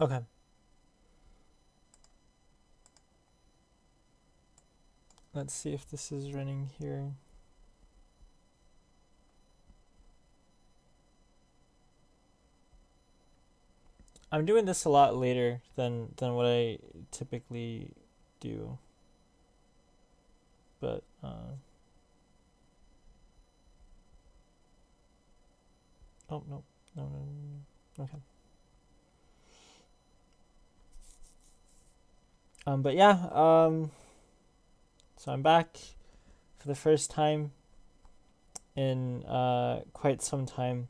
Okay. Let's see if this is running here. I'm doing this a lot later than what I typically do. But oh no. No. Okay. But yeah, so I'm back for the first time in quite some time.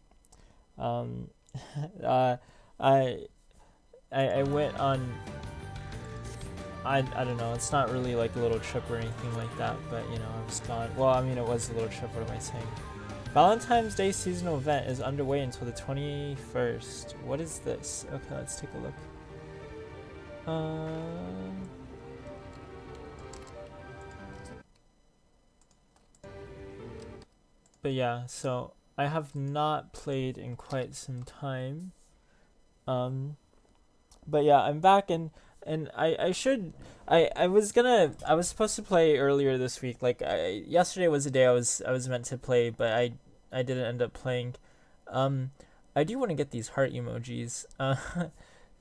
uh, I I went on I don't know, it's not really like a little trip or anything like that, but you know, I was gone. Well, I mean, it was a little trip, what am I saying? Valentine's Day seasonal event is underway until the 21st. What is this? Okay, let's take a look. But yeah, so I have not played in quite some time. But yeah, I'm back and I was supposed to play earlier this week. Like yesterday was the day I was meant to play, but I didn't end up playing. Um, I do want to get these heart emojis.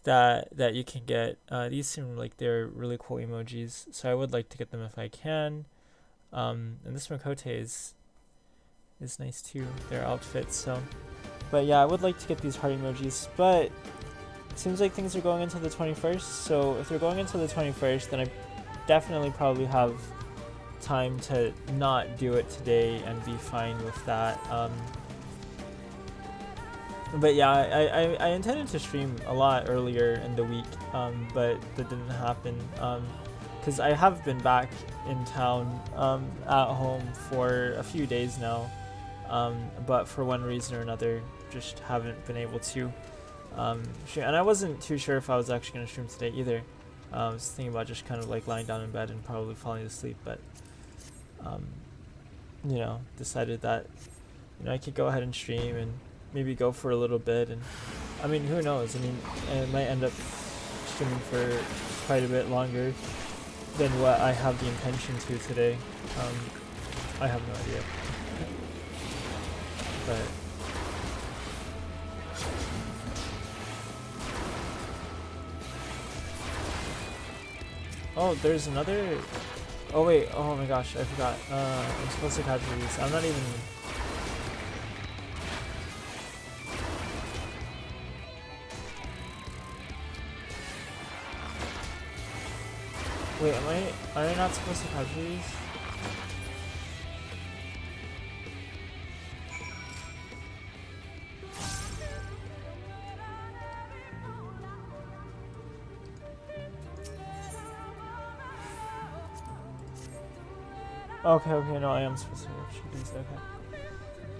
That you can get. These seem like they're really cool emojis, so I would like to get them if I can. And this Makote is nice too. Their outfits. So, but yeah, I would like to get these heart emojis, but seems like things are going into the 21st, so if they're going into the 21st, then I definitely probably have time to not do it today and be fine with that. But yeah, I intended to stream a lot earlier in the week, but that didn't happen, because I have been back in town at home for a few days now, but for one reason or another, just haven't been able to. And I wasn't too sure if I was actually going to stream today either. I was thinking about just kind of like lying down in bed and probably falling asleep, but you know, decided that, you know, I could go ahead and stream and maybe go for a little bit. And I mean, who knows? I mean, I might end up streaming for quite a bit longer than what I have the intention to today. I have no idea, but oh, there's another. Oh wait, oh my gosh, I forgot. I'm supposed to capture these. I'm not even. Wait, are I not supposed to capture these? Okay, no, I am supposed to capture these, okay.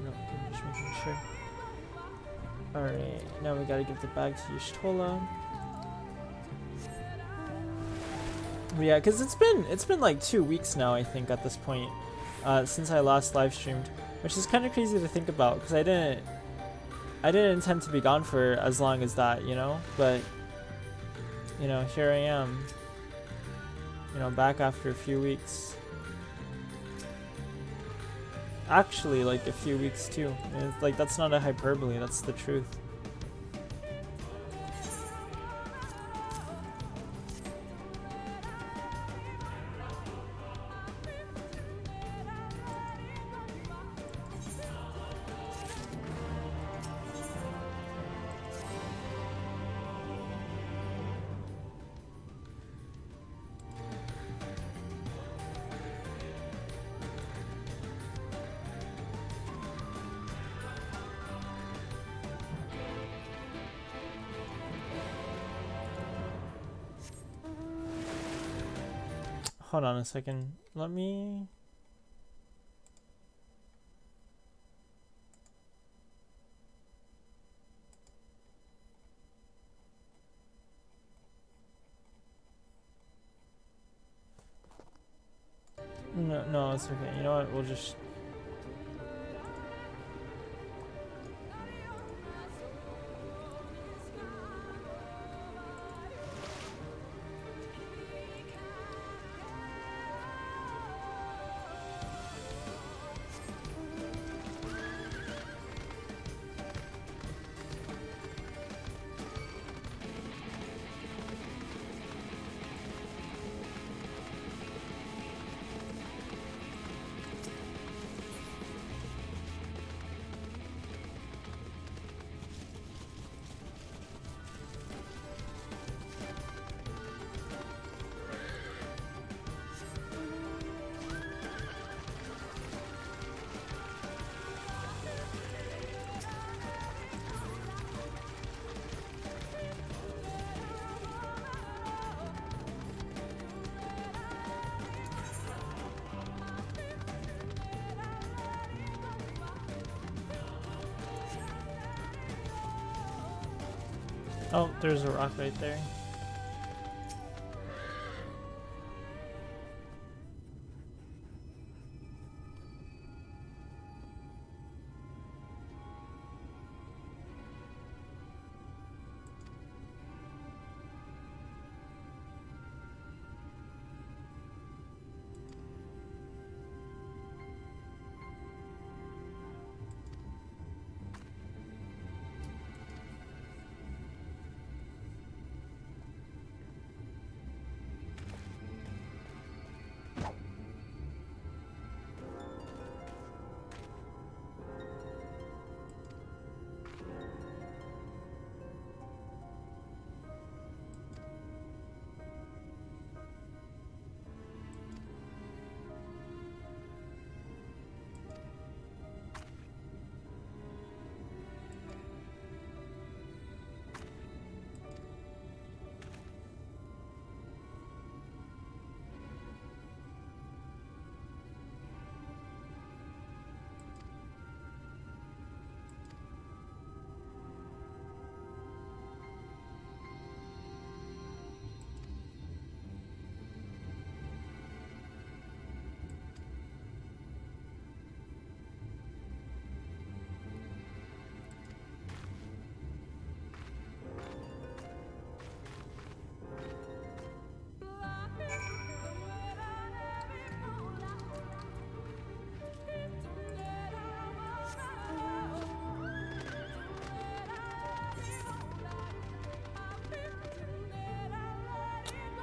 No, I'm just making sure. Alright, now we gotta give the bag to Y'shtola. Yeah, because it's been like 2 weeks now, I think, at this point, since I last live streamed, which is kind of crazy to think about, because I didn't intend to be gone for as long as that, you know, but you know, here I am, you know, back after a few weeks. Actually, like a few weeks too. It's like, that's not a hyperbole, that's the truth. Hold on a second. Let me... No, it's okay. You know what? We'll just... Oh, there's a rock right there.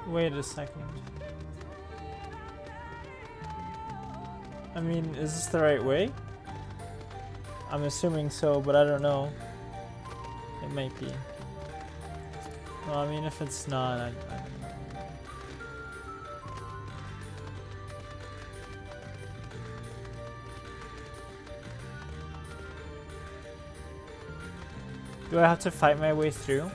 Wait a second. I mean, is this the right way? I'm assuming so, but I don't know. It might be. Well, I mean, if it's not, I do I have to fight my way through?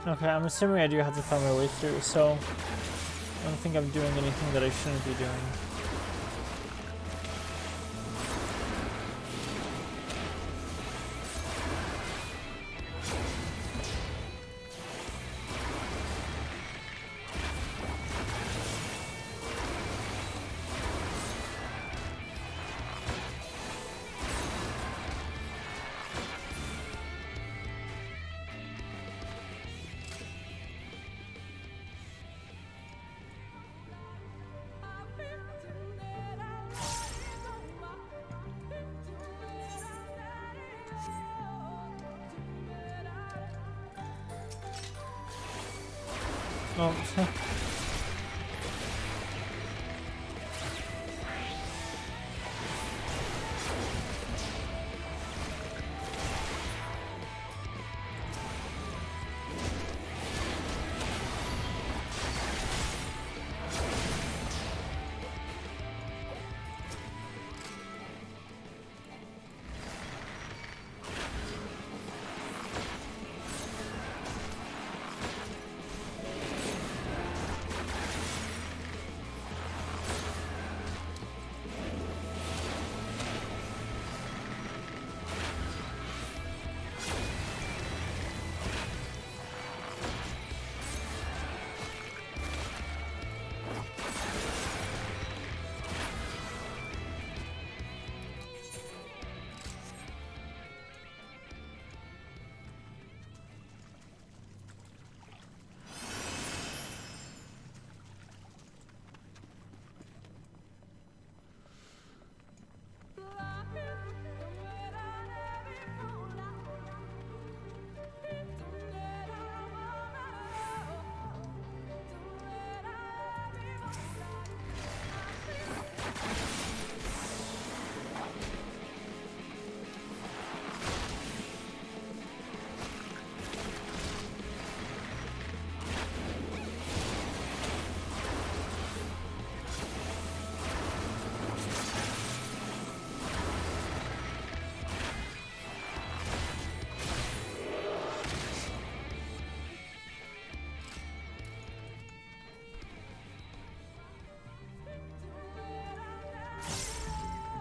Okay, I'm assuming I do have to find my way through, so I'm don't think I'm doing anything that I shouldn't be doing. Oh.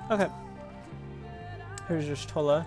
Okay. Here's your Stola.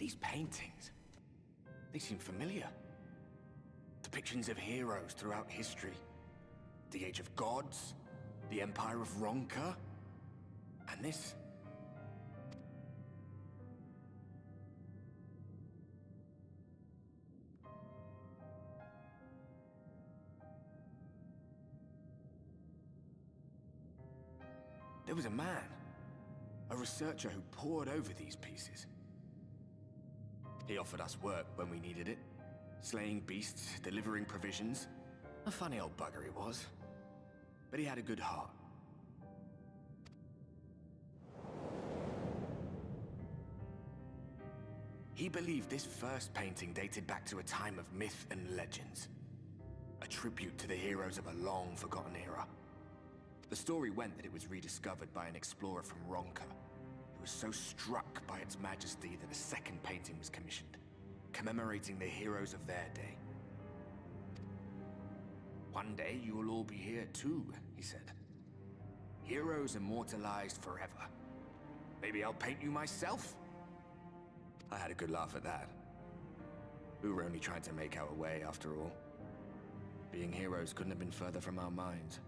These paintings, they seem familiar. Depictions of heroes throughout history. The Age of Gods, the Empire of Ronka, and this. There was a man, a researcher who pored over these pieces. He offered us work when we needed it, slaying beasts, delivering provisions. A funny old bugger he was, but he had a good heart. He believed this first painting dated back to a time of myth and legends, a tribute to the heroes of a long-forgotten era. The story went that it was rediscovered by an explorer from Ronka, who was so struck by its majesty that a second painting was commissioned, commemorating the heroes of their day. One day you will all be here too, he said. Heroes immortalized forever. Maybe I'll paint you myself? I had a good laugh at that. We were only trying to make our way after all. Being heroes couldn't have been further from our minds.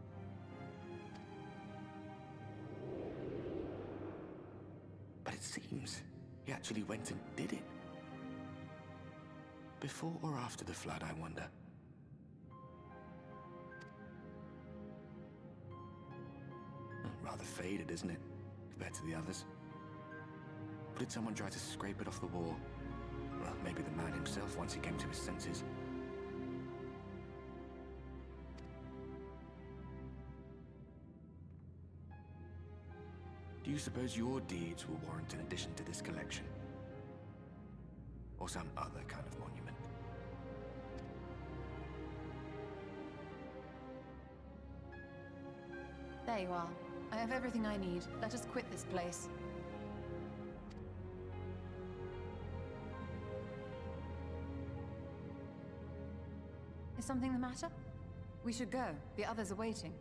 But it seems he actually went and did it. Before or after the flood, I wonder. Rather faded, isn't it, compared to the others? Or did someone try to scrape it off the wall? Well, maybe the man himself once he came to his senses. Do you suppose your deeds will warrant an addition to this collection? Or some other kind of monument? There you are. I have everything I need. Let us quit this place. Is something the matter? We should go. The others are waiting.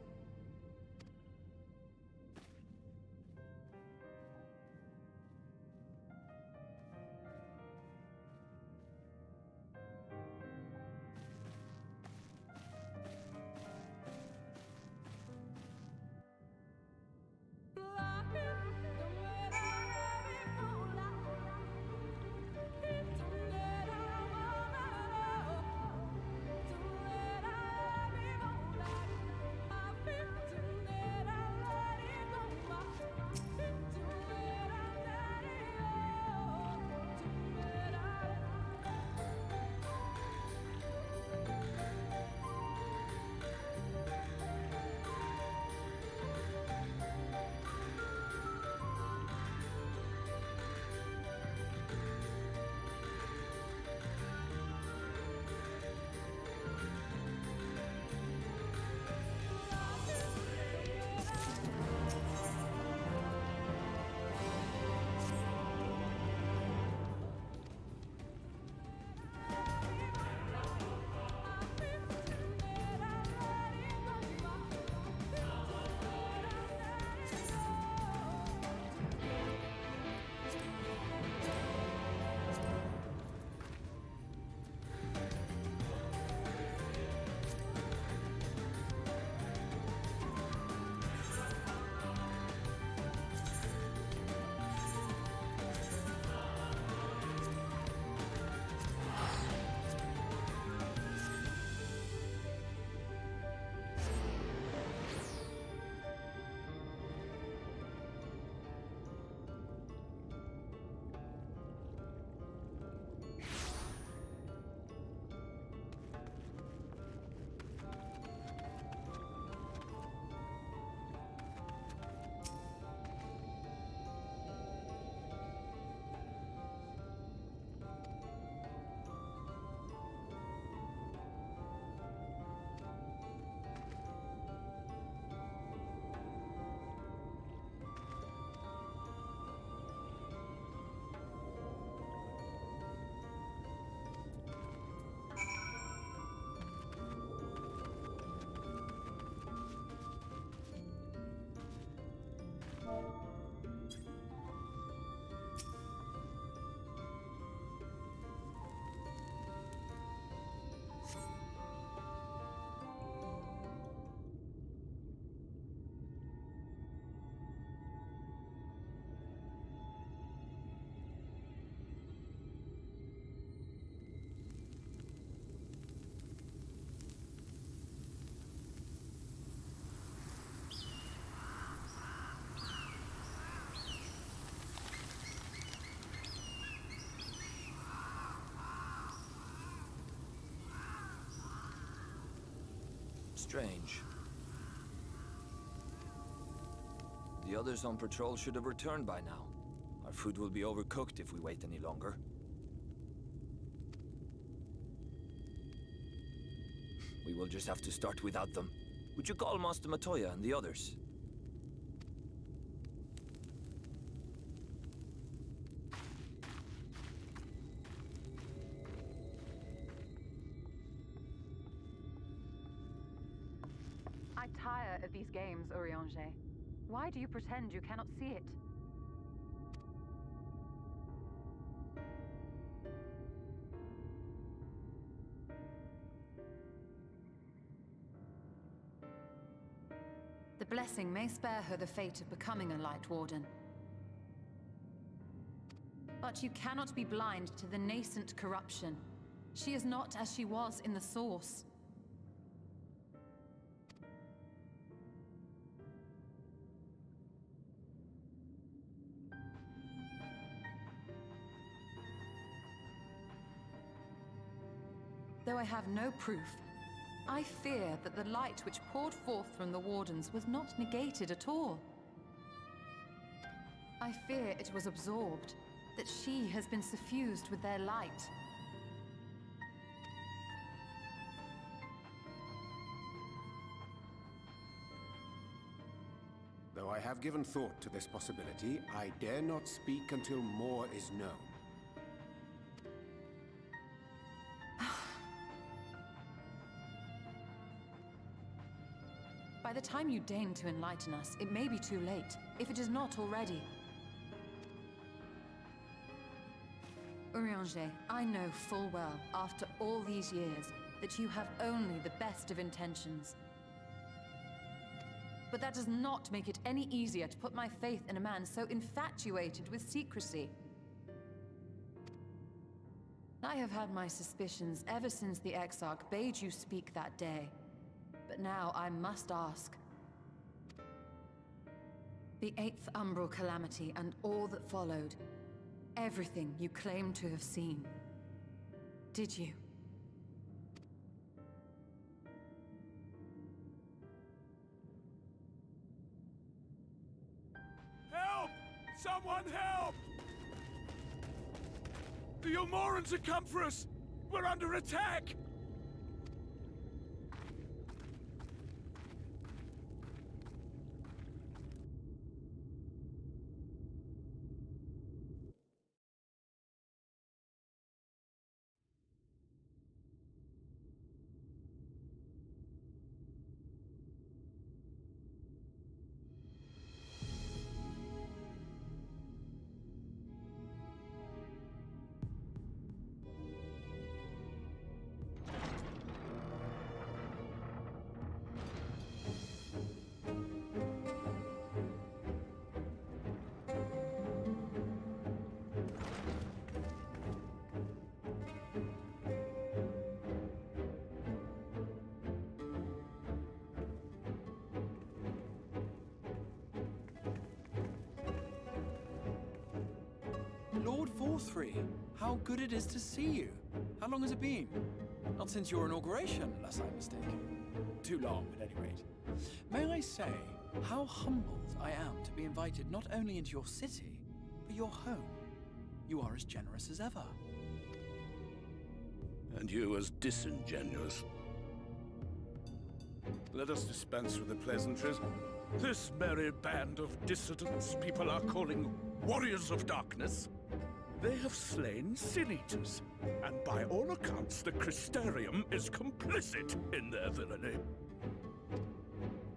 Strange. The others on patrol should have returned by now. Our food will be overcooked if we wait any longer. We will just have to start without them. Would you call Master Matoya and the others? I tire of these games, Urianger. Why do you pretend you cannot see it? The blessing may spare her the fate of becoming a Light Warden. But you cannot be blind to the nascent corruption. She is not as she was in the Source. Though I have no proof, I fear that the light which poured forth from the Wardens was not negated at all. I fear it was absorbed, that she has been suffused with their light. Though I have given thought to this possibility, I dare not speak until more is known. By the time you deign to enlighten us, it may be too late, if it is not already. Urianger, I know full well, after all these years, that you have only the best of intentions. But that does not make it any easier to put my faith in a man so infatuated with secrecy. I have had my suspicions ever since the Exarch bade you speak that day. But now I must ask. The 8th Umbral Calamity and all that followed. Everything you claim to have seen. Did you? Help! Someone help! The Ilmorans have come for us! We're under attack! Lord Vorthry, how good it is to see you. How long has it been? Not since your inauguration, unless I'm mistaken. Too long, at any rate. May I say how humbled I am to be invited not only into your city, but your home. You are as generous as ever. And you as disingenuous. Let us dispense with the pleasantries. This merry band of dissidents people are calling Warriors of Darkness. They have slain Sin-Eaters, and by all accounts the Crystarium is complicit in their villainy.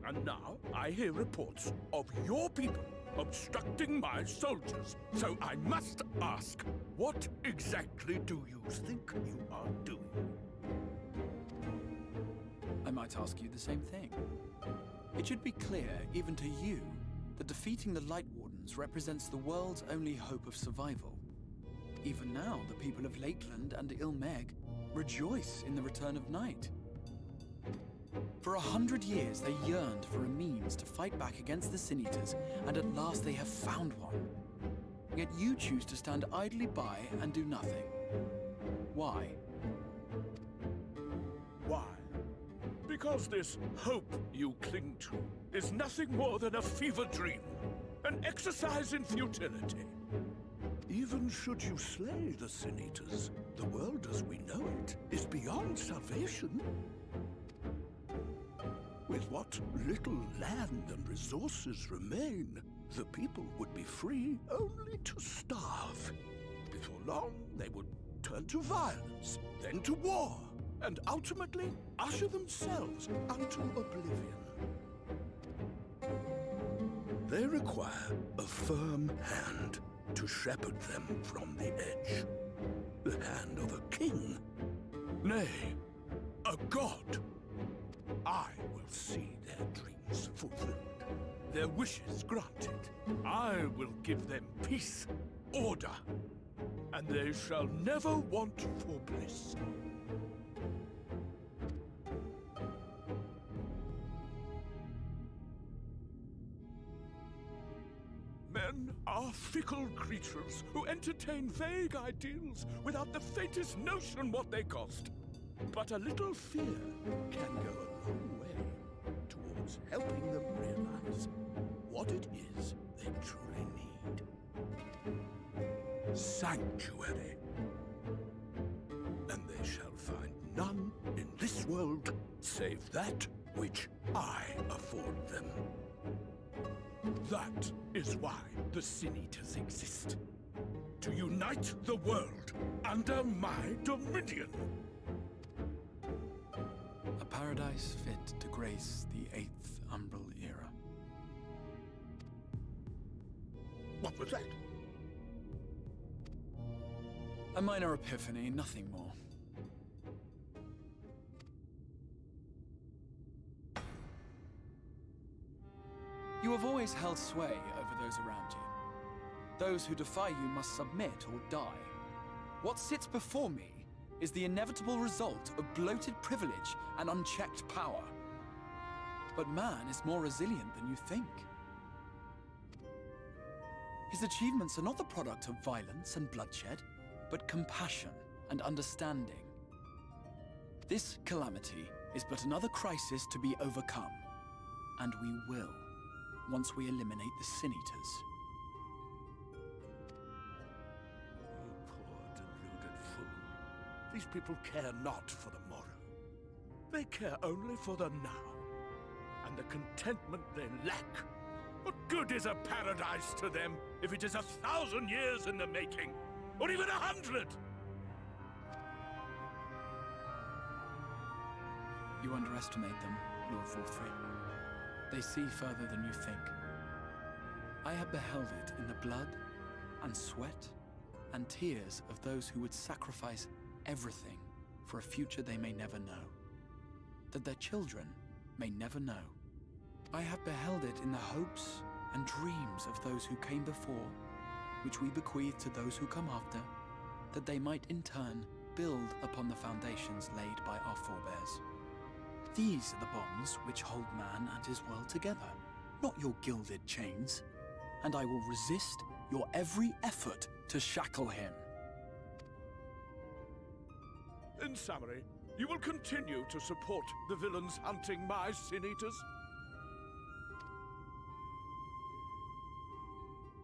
And now I hear reports of your people obstructing my soldiers, so I must ask, what exactly do you think you are doing? I might ask you the same thing. It should be clear, even to you, that defeating the Light Wardens represents the world's only hope of survival. Even now, the people of Lakeland and Ilmeg rejoice in the return of night. For 100 years, they yearned for a means to fight back against the Sin-Eaters, and at last they have found one. Yet you choose to stand idly by and do nothing. Why? Why? because this hope you cling to is nothing more than a fever dream, an exercise in futility. Even should you slay the Sin Eaters, the world as we know it is beyond salvation. With what little land and resources remain, the people would be free only to starve. Before long, they would turn to violence, then to war, and ultimately usher themselves unto oblivion. They require a firm hand to shepherd them from the edge. The hand of a king. Nay, a god. I will see their dreams fulfilled, their wishes granted. I will give them peace, order, and they shall never want for bliss. Men are fickle creatures who entertain vague ideals without the faintest notion what they cost. But a little fear can go a long way towards helping them realize what it is they truly need. Sanctuary. And they shall find none in this world save that which I afford them. That is why the Sin Eaters exist. To unite the world under my dominion. A paradise fit to grace the 8th Umbral era. What was that? A minor epiphany, nothing more. You have always held sway over those around you. Those who defy you must submit or die. What sits before me is the inevitable result of bloated privilege and unchecked power. But man is more resilient than you think. His achievements are not the product of violence and bloodshed, but compassion and understanding. This calamity is but another crisis to be overcome, and we will, once we eliminate the Sin Eaters. Poor deluded fool. These people care not for the morrow. They care only for the now, and the contentment they lack. What good is a paradise to them if it is 1,000 years in the making, or even 100? You underestimate them, Lord Forthry. They see further than you think. I have beheld it in the blood and sweat and tears of those who would sacrifice everything for a future they may never know, that their children may never know. I have beheld it in the hopes and dreams of those who came before, which we bequeath to those who come after, that they might in turn build upon the foundations laid by our forebears. These are the bonds which hold man and his world together, not your gilded chains, and I will resist your every effort to shackle him. In summary, you will continue to support the villains hunting my Sin Eaters?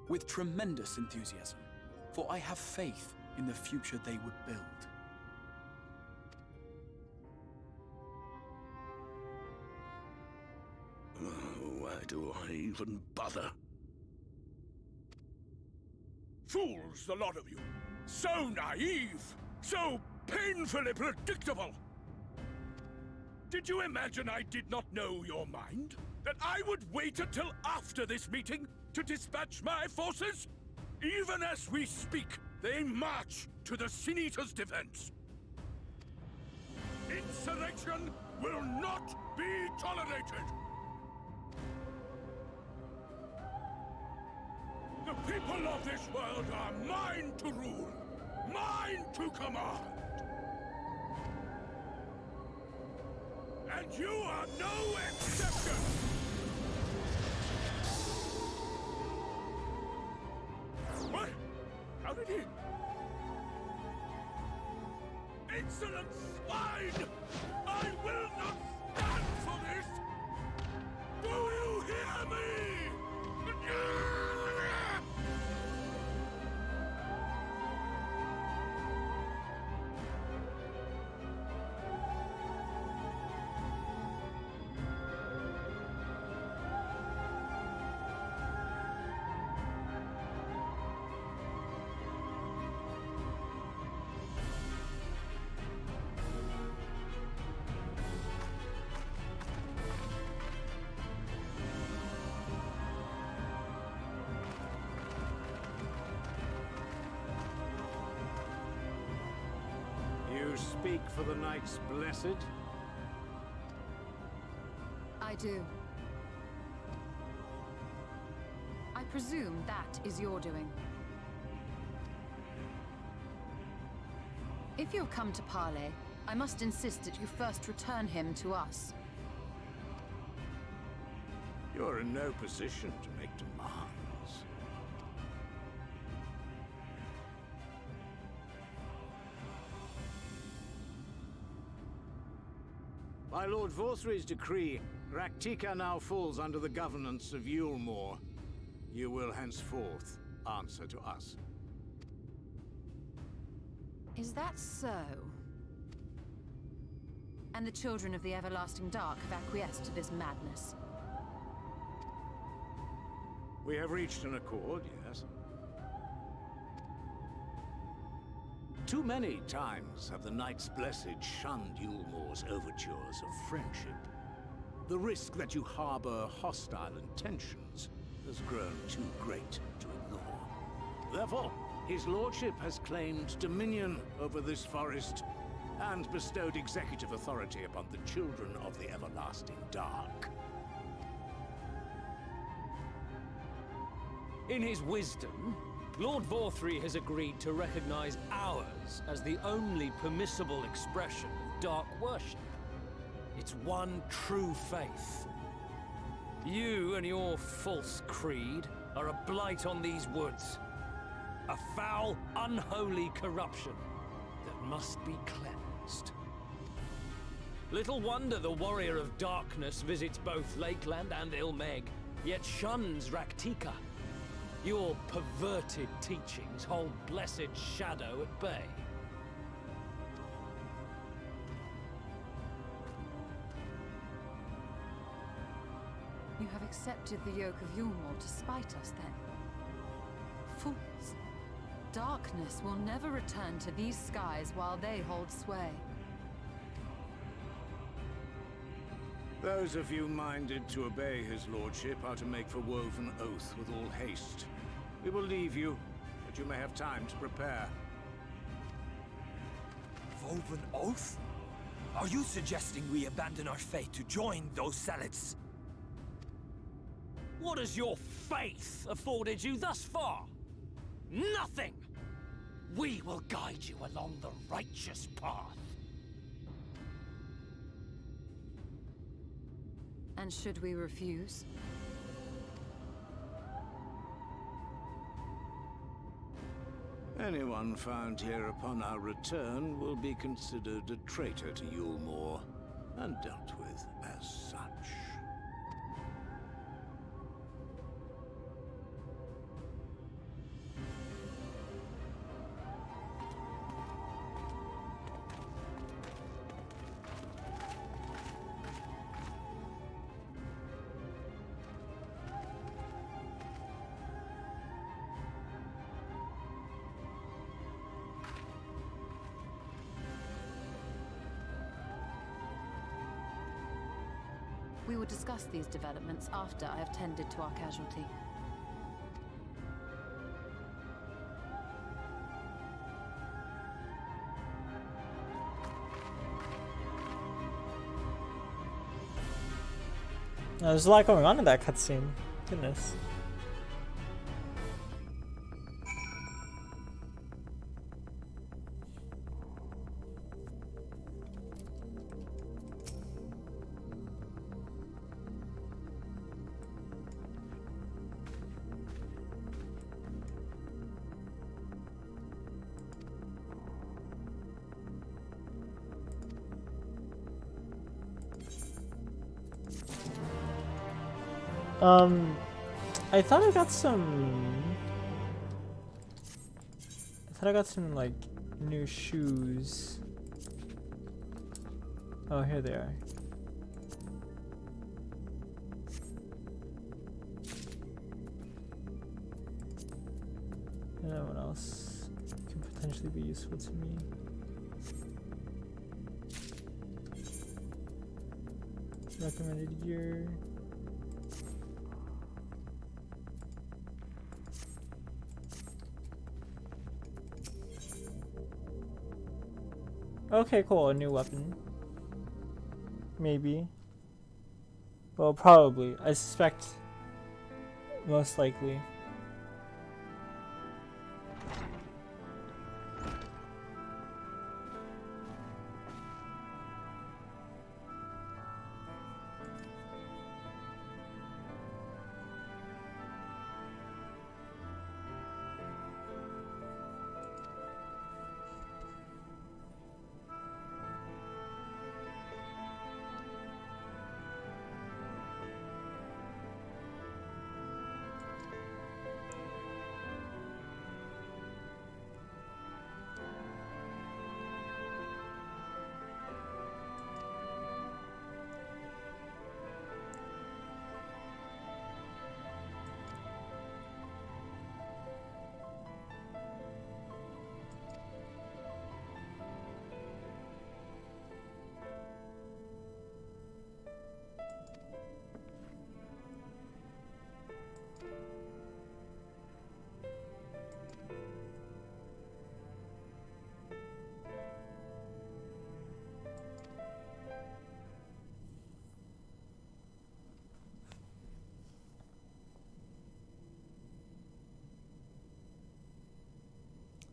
With tremendous enthusiasm, for I have faith in the future they would build. Why do I even bother? Fools, the lot of you! So naive! So painfully predictable! Did you imagine I did not know your mind? That I would wait until after this meeting to dispatch my forces? Even as we speak, they march to the Sin Eaters' defense. Insurrection will not be tolerated! The people of this world are mine to rule, mine to command. And you are no exception! What? How did he... Insolent swine! I will not stand You speak for the Knights Blessed? I do. I presume that is your doing. If you have come to parley, I must insist that you first return him to us. You're in no position to make demands. By Lord Vorthry's decree, Raktika now falls under the governance of Yulmore. You will henceforth answer to us. Is that so? And the children of the Everlasting Dark have acquiesced to this madness? We have reached an accord, yes. Too many times have the Knights Blessed shunned Yulmore's overtures of friendship. The risk that you harbor hostile intentions has grown too great to ignore. Therefore, his lordship has claimed dominion over this forest and bestowed executive authority upon the children of the Everlasting Dark. In his wisdom, Lord Vorthry has agreed to recognize ours as the only permissible expression of dark worship. It's one true faith. You and your false creed are a blight on these woods. A foul, unholy corruption that must be cleansed. Little wonder the Warrior of Darkness visits both Lakeland and Ilmeg, yet shuns Raktika. Your perverted teachings hold blessed Shadow at bay. You have accepted the yoke of Yulmore to spite us, then? Fools. Darkness will never return to these skies while they hold sway. Those of you minded to obey his lordship are to make for Woven Oath with all haste. We will leave you, but you may have time to prepare. Woven Oath? Are you suggesting we abandon our fate to join those zealots? What has your faith afforded you thus far? Nothing! We will guide you along the righteous path. And should we refuse? Anyone found here upon our return will be considered a traitor to Yulmore, and dealt with as such. We will discuss these developments after I have tended to our casualty. There's a lot going on in that cutscene. Goodness. I thought I got some like new shoes. Oh, here they are. I don't know what else could potentially be useful to me. Recommended gear. Okay, cool. A new weapon. Maybe. Well, probably. I suspect. Most likely.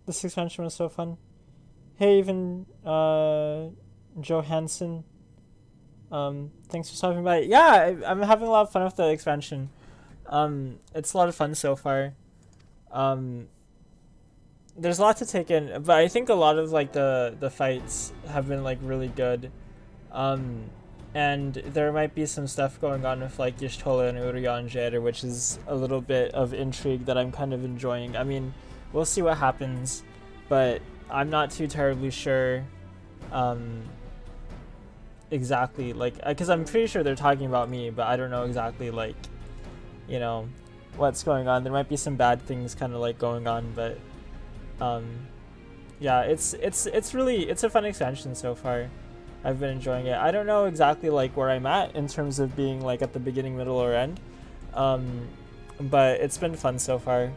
This expansion was so fun. Hey, even Johansson. Thanks for stopping by. Yeah, I'm having a lot of fun with the expansion. It's a lot of fun so far. There's a lot to take in, but I think a lot of like the fights have been like really good. And there might be some stuff going on with like Y'shtola and Urianger, which is a little bit of intrigue that I'm kind of enjoying. I mean, we'll see what happens, but I'm not too terribly sure exactly, like, because I'm pretty sure they're talking about me, but I don't know exactly, like, you know, what's going on. There might be some bad things kind of like going on, but yeah, it's a fun expansion so far. I've been enjoying it. I don't know exactly like where I'm at in terms of being like at the beginning, middle, or end, but it's been fun so far.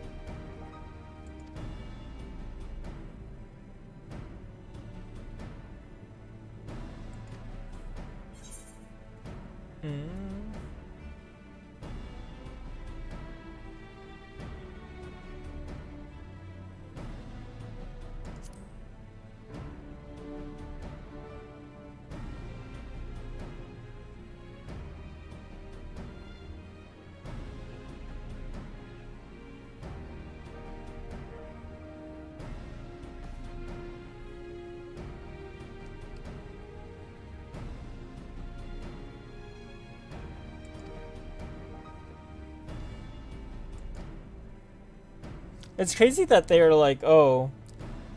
It's crazy that they are like, oh,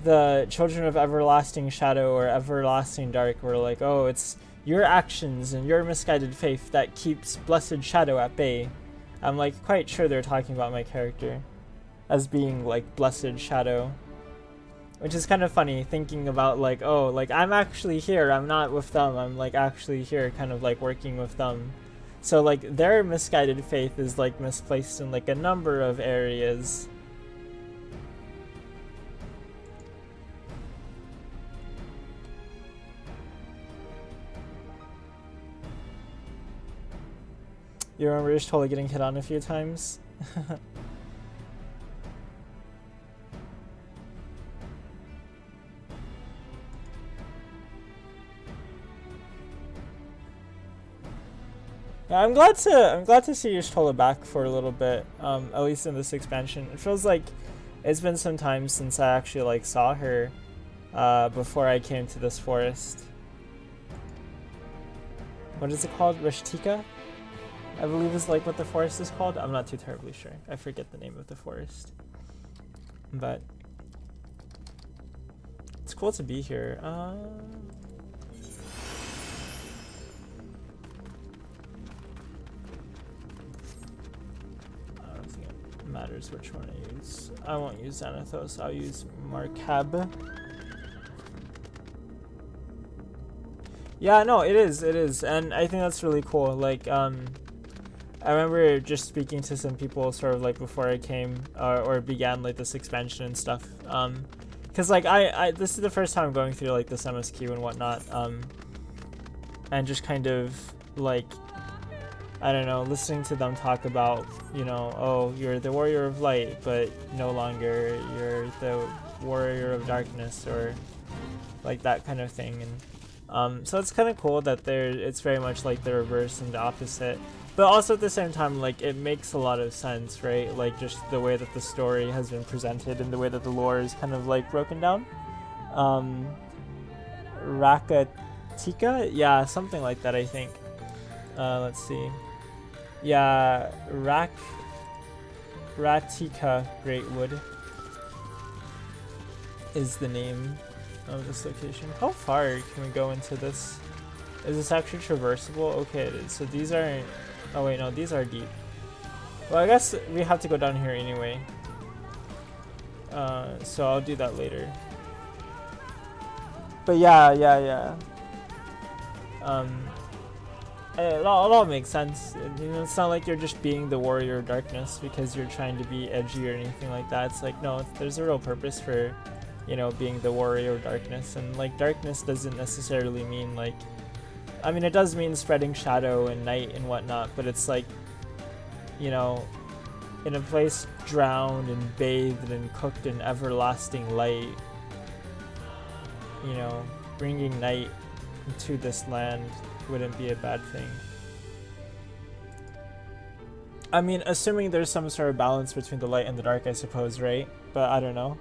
the children of everlasting shadow or everlasting dark were like, oh, it's your actions and your misguided faith that keeps blessed shadow at bay. I'm like quite sure they're talking about my character as being like blessed shadow, which is kind of funny thinking about like, oh, like I'm actually here, I'm not with them, I'm like actually here kind of like working with them. So like their misguided faith is like misplaced in like a number of areas. You remember just totally getting hit on a few times? Yeah, I'm glad to see Y'shtola back for a little bit, at least in this expansion. It feels like it's been some time since I actually like saw her before I came to this forest. What is it called? Rishtika? I believe is like what the forest is called. I'm not too terribly sure. I forget the name of the forest. But it's cool to be here. I don't think it matters which one I use. I won't use Xanathos, I'll use Markab. Yeah, no, it is, and I think that's really cool. Like, I remember just speaking to some people sort of like before I came or began like this expansion and stuff, Because like I this is the first time I'm going through like this MSQ and whatnot, and just kind of like, I don't know, listening to them talk about, you know, oh, you're the warrior of light, but no longer you're the warrior of darkness, or like that kind of thing. And so it's kind of cool that it's very much like the reverse and the opposite, but also at the same time, like, it makes a lot of sense, right? Like, just the way that the story has been presented and the way that the lore is kind of like broken down. Rakatika, yeah, something like that, I think. Let's see. Yeah, Ratika Greatwood is the name of this location. How far can we go into this? Is this actually traversable? Okay, it is. So these aren't... Oh wait, no, these are deep. Well, I guess we have to go down here anyway. So I'll do that later. But yeah. It all makes sense. You know, it's not like you're just being the warrior of darkness because you're trying to be edgy or anything like that. It's like, no, there's a real purpose for, you know, being the warrior of darkness. And like, darkness doesn't necessarily mean like, I mean, it does mean spreading shadow and night and whatnot, but it's like, you know, in a place drowned and bathed and cooked in everlasting light, you know, bringing night into this land wouldn't be a bad thing. I mean, assuming there's some sort of balance between the light and the dark, I suppose, right? But I don't know.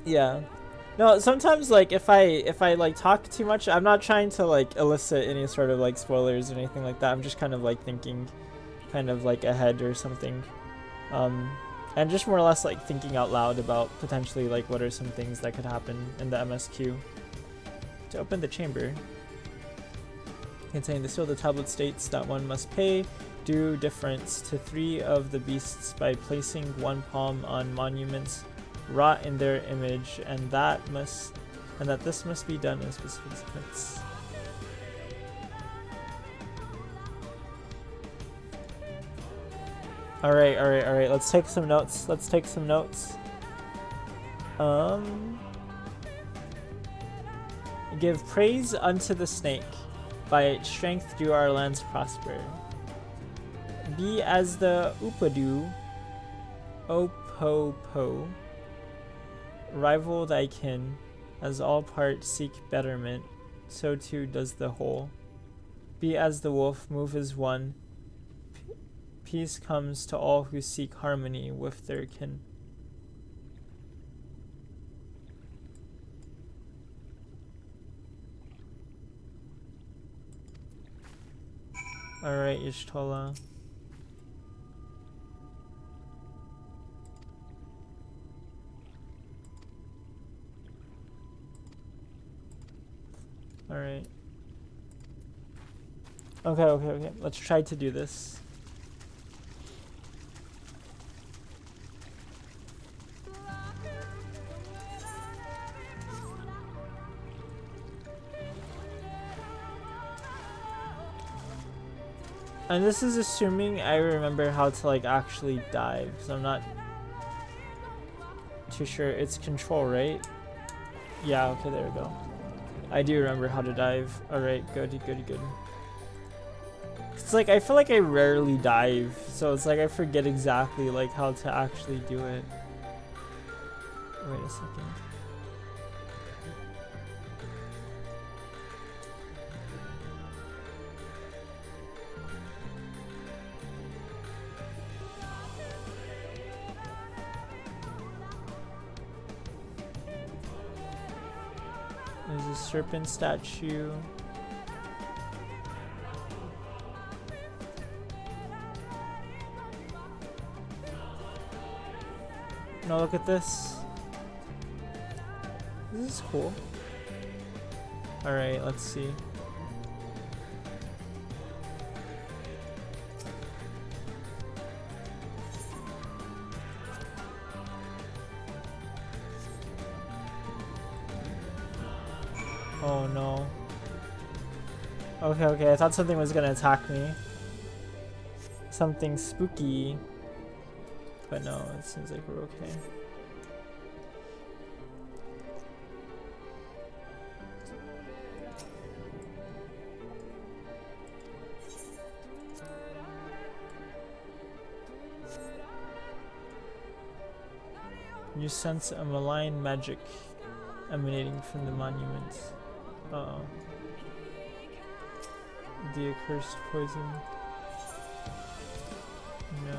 Yeah. No, sometimes like if I like talk too much, I'm not trying to like elicit any sort of like spoilers or anything like that. I'm just kind of like thinking kind of like ahead or something. And just more or less like thinking out loud about potentially like what are some things that could happen in the MSQ. To open the chamber containing the seal, the tablet states that one must pay due deference to 3 of the beasts by placing one palm on monuments wrought in their image, and that this must be done in specific sequence. Alright, let's take some notes. Give praise unto the snake. By its strength do our lands prosper. Be as the Upadu, Opopo. Rival thy kin, as all parts seek betterment, so too does the whole. Be as the wolf, move as one. Peace comes to all who seek harmony with their kin. Alright, Ishtola. Alright. Okay. Let's try to do this. And this is assuming I remember how to like actually dive, so I'm not too sure. It's control, right? Yeah, okay, there we go. I do remember how to dive. Alright, good. It's like, I feel like I rarely dive, so it's like I forget exactly like how to actually do it. Wait a second. There's a serpent statue. Now look at this. This is cool. Alright, let's see. Oh no. Okay, okay, I thought something was gonna attack me. Something spooky. But no, it seems like we're okay. You sense a malign magic emanating from the monument. Uh-oh. The accursed poison. No.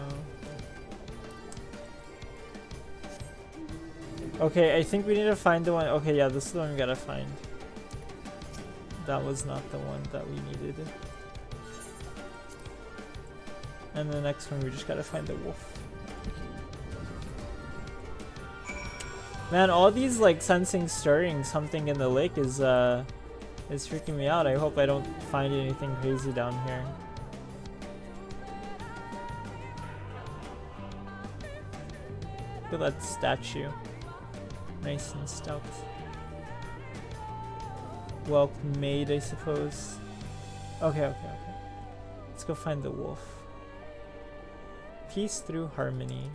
Okay, I think we need to find the one. Okay, yeah, this is the one we gotta find. That was not the one that we needed. And the next one we just gotta find the wolf. Man, all these like sensing stirring something in the lake is freaking me out. I hope I don't find anything crazy down here. Look at that statue. Nice and stout. Well made, I suppose. Okay, okay, okay. Let's go find the wolf. Peace through harmony.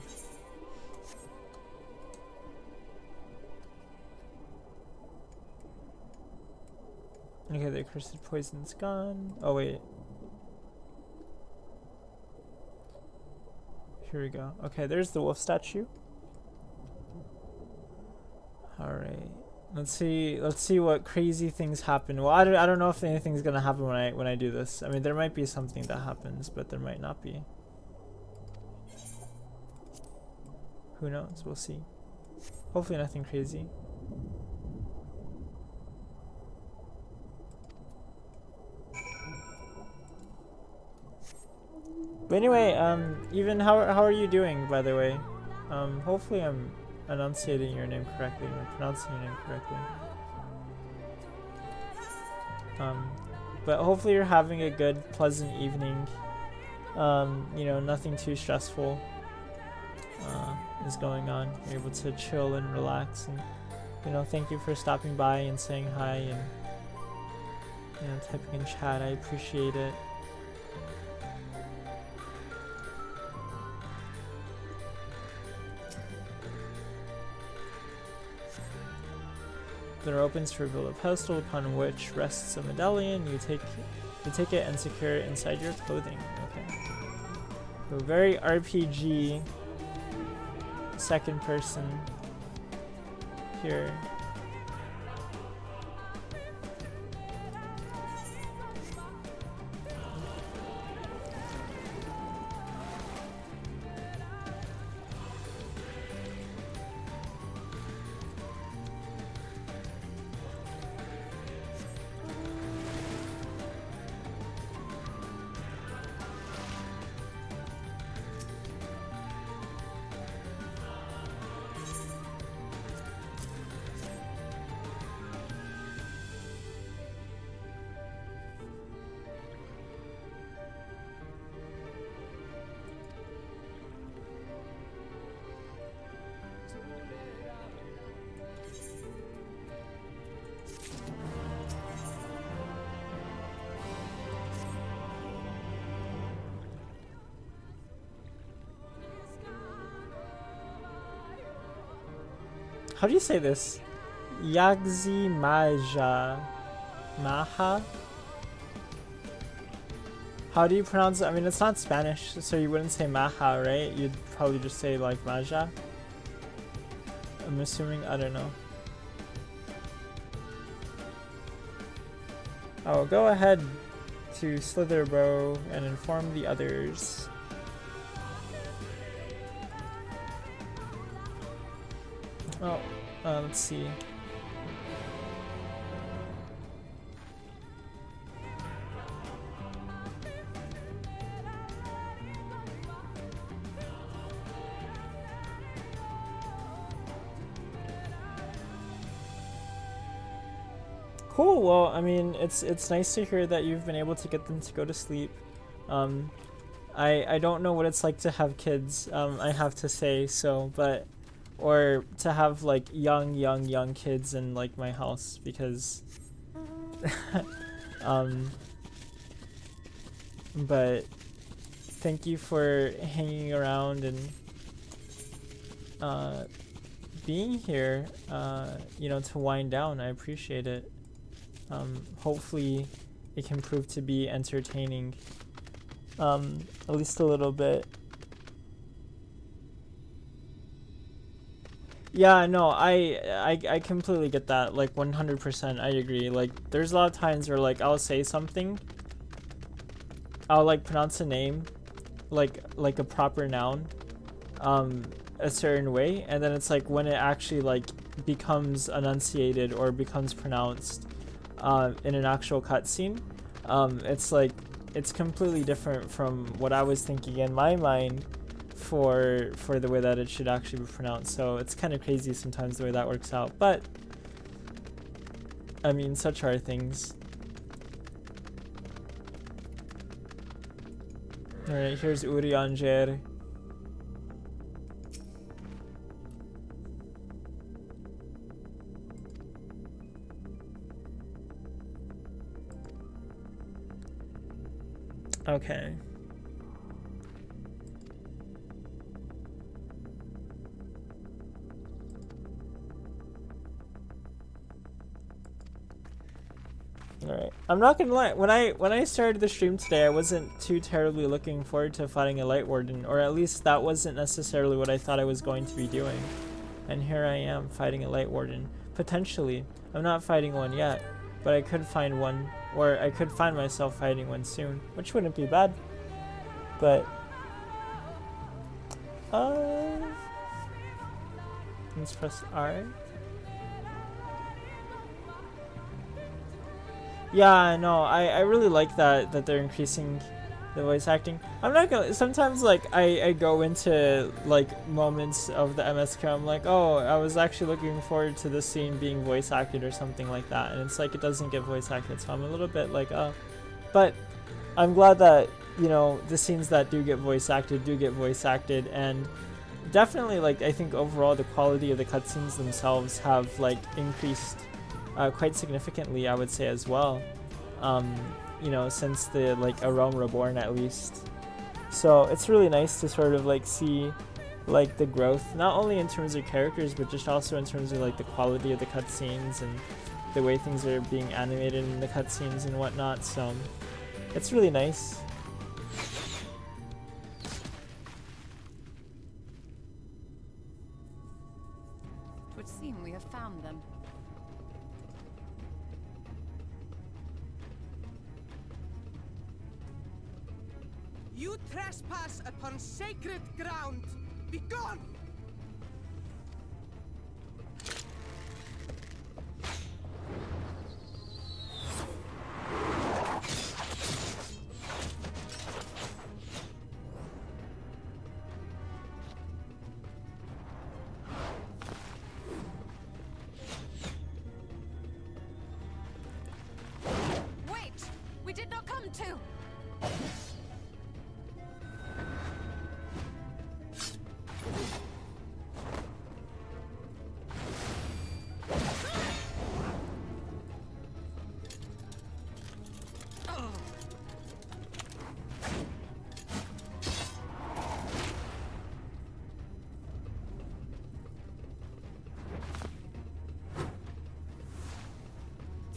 Okay, the accursed poison's gone. Oh, wait. Here we go. Okay, there's the wolf statue. Alright. Let's see what crazy things happen. Well, I don't know if anything's gonna happen when I do this. I mean, there might be something that happens, but there might not be. Who knows? We'll see. Hopefully nothing crazy. But anyway, even how are you doing, by the way? Hopefully I'm enunciating your name correctly, or pronouncing your name correctly. But hopefully you're having a good, pleasant evening. You know, nothing too stressful is going on. You're able to chill and relax, and you know, thank you for stopping by and saying hi and you know, typing in chat. I appreciate it. The door opens to reveal a pedestal upon which rests a medallion. You take it and secure it inside your clothing. Okay. So very RPG, second person here. How do you say this? Yagzi Maja. Maha? How do you pronounce it? I mean, it's not Spanish, so you wouldn't say Maha, right? You'd probably just say like Maja. I'm assuming, I don't know. I will go ahead to Slitherbro and inform the others. Oh, let's see. Cool. Well, I mean, it's nice to hear that you've been able to get them to go to sleep. I don't know what it's like to have kids. I have to say so, but or to have like young kids in like my house, because but thank you for hanging around and being here, you know, to wind down. I appreciate it. Hopefully it can prove to be entertaining, at least a little bit. Yeah, no, I completely get that. Like 100%, I agree. Like there's a lot of times where like I'll say something, I'll like pronounce a name like a proper noun a certain way, and then it's like when it actually like becomes enunciated or becomes pronounced in an actual cutscene, it's like it's completely different from what I was thinking in my mind for the way that it should actually be pronounced. So it's kind of crazy sometimes the way that works out, but I mean, such are things. Alright, here's Urianger. Okay. Alright. I'm not gonna lie, when I started the stream today, I wasn't too terribly looking forward to fighting a Light Warden, or at least that wasn't necessarily what I thought I was going to be doing. And here I am fighting a Light Warden. Potentially. I'm not fighting one yet, but I could find one, or I could find myself fighting one soon, which wouldn't be bad. But let's press R. Yeah, no, I really like that they're increasing the voice acting. I'm not gonna, sometimes like I go into like moments of the MSQ, I'm like, oh, I was actually looking forward to this scene being voice acted or something like that, and it's like it doesn't get voice acted, so I'm a little bit like, oh. But I'm glad that, you know, the scenes that do get voice acted, and definitely like I think overall the quality of the cutscenes themselves have like increased quite significantly, I would say, as well, you know, since the like A Realm Reborn at least. So it's really nice to sort of like see like the growth, not only in terms of characters, but just also in terms of like the quality of the cutscenes and the way things are being animated in the cutscenes and whatnot. So it's really nice. It would seem we have found them. You trespass upon sacred ground! Begone! Wait! We did not come to!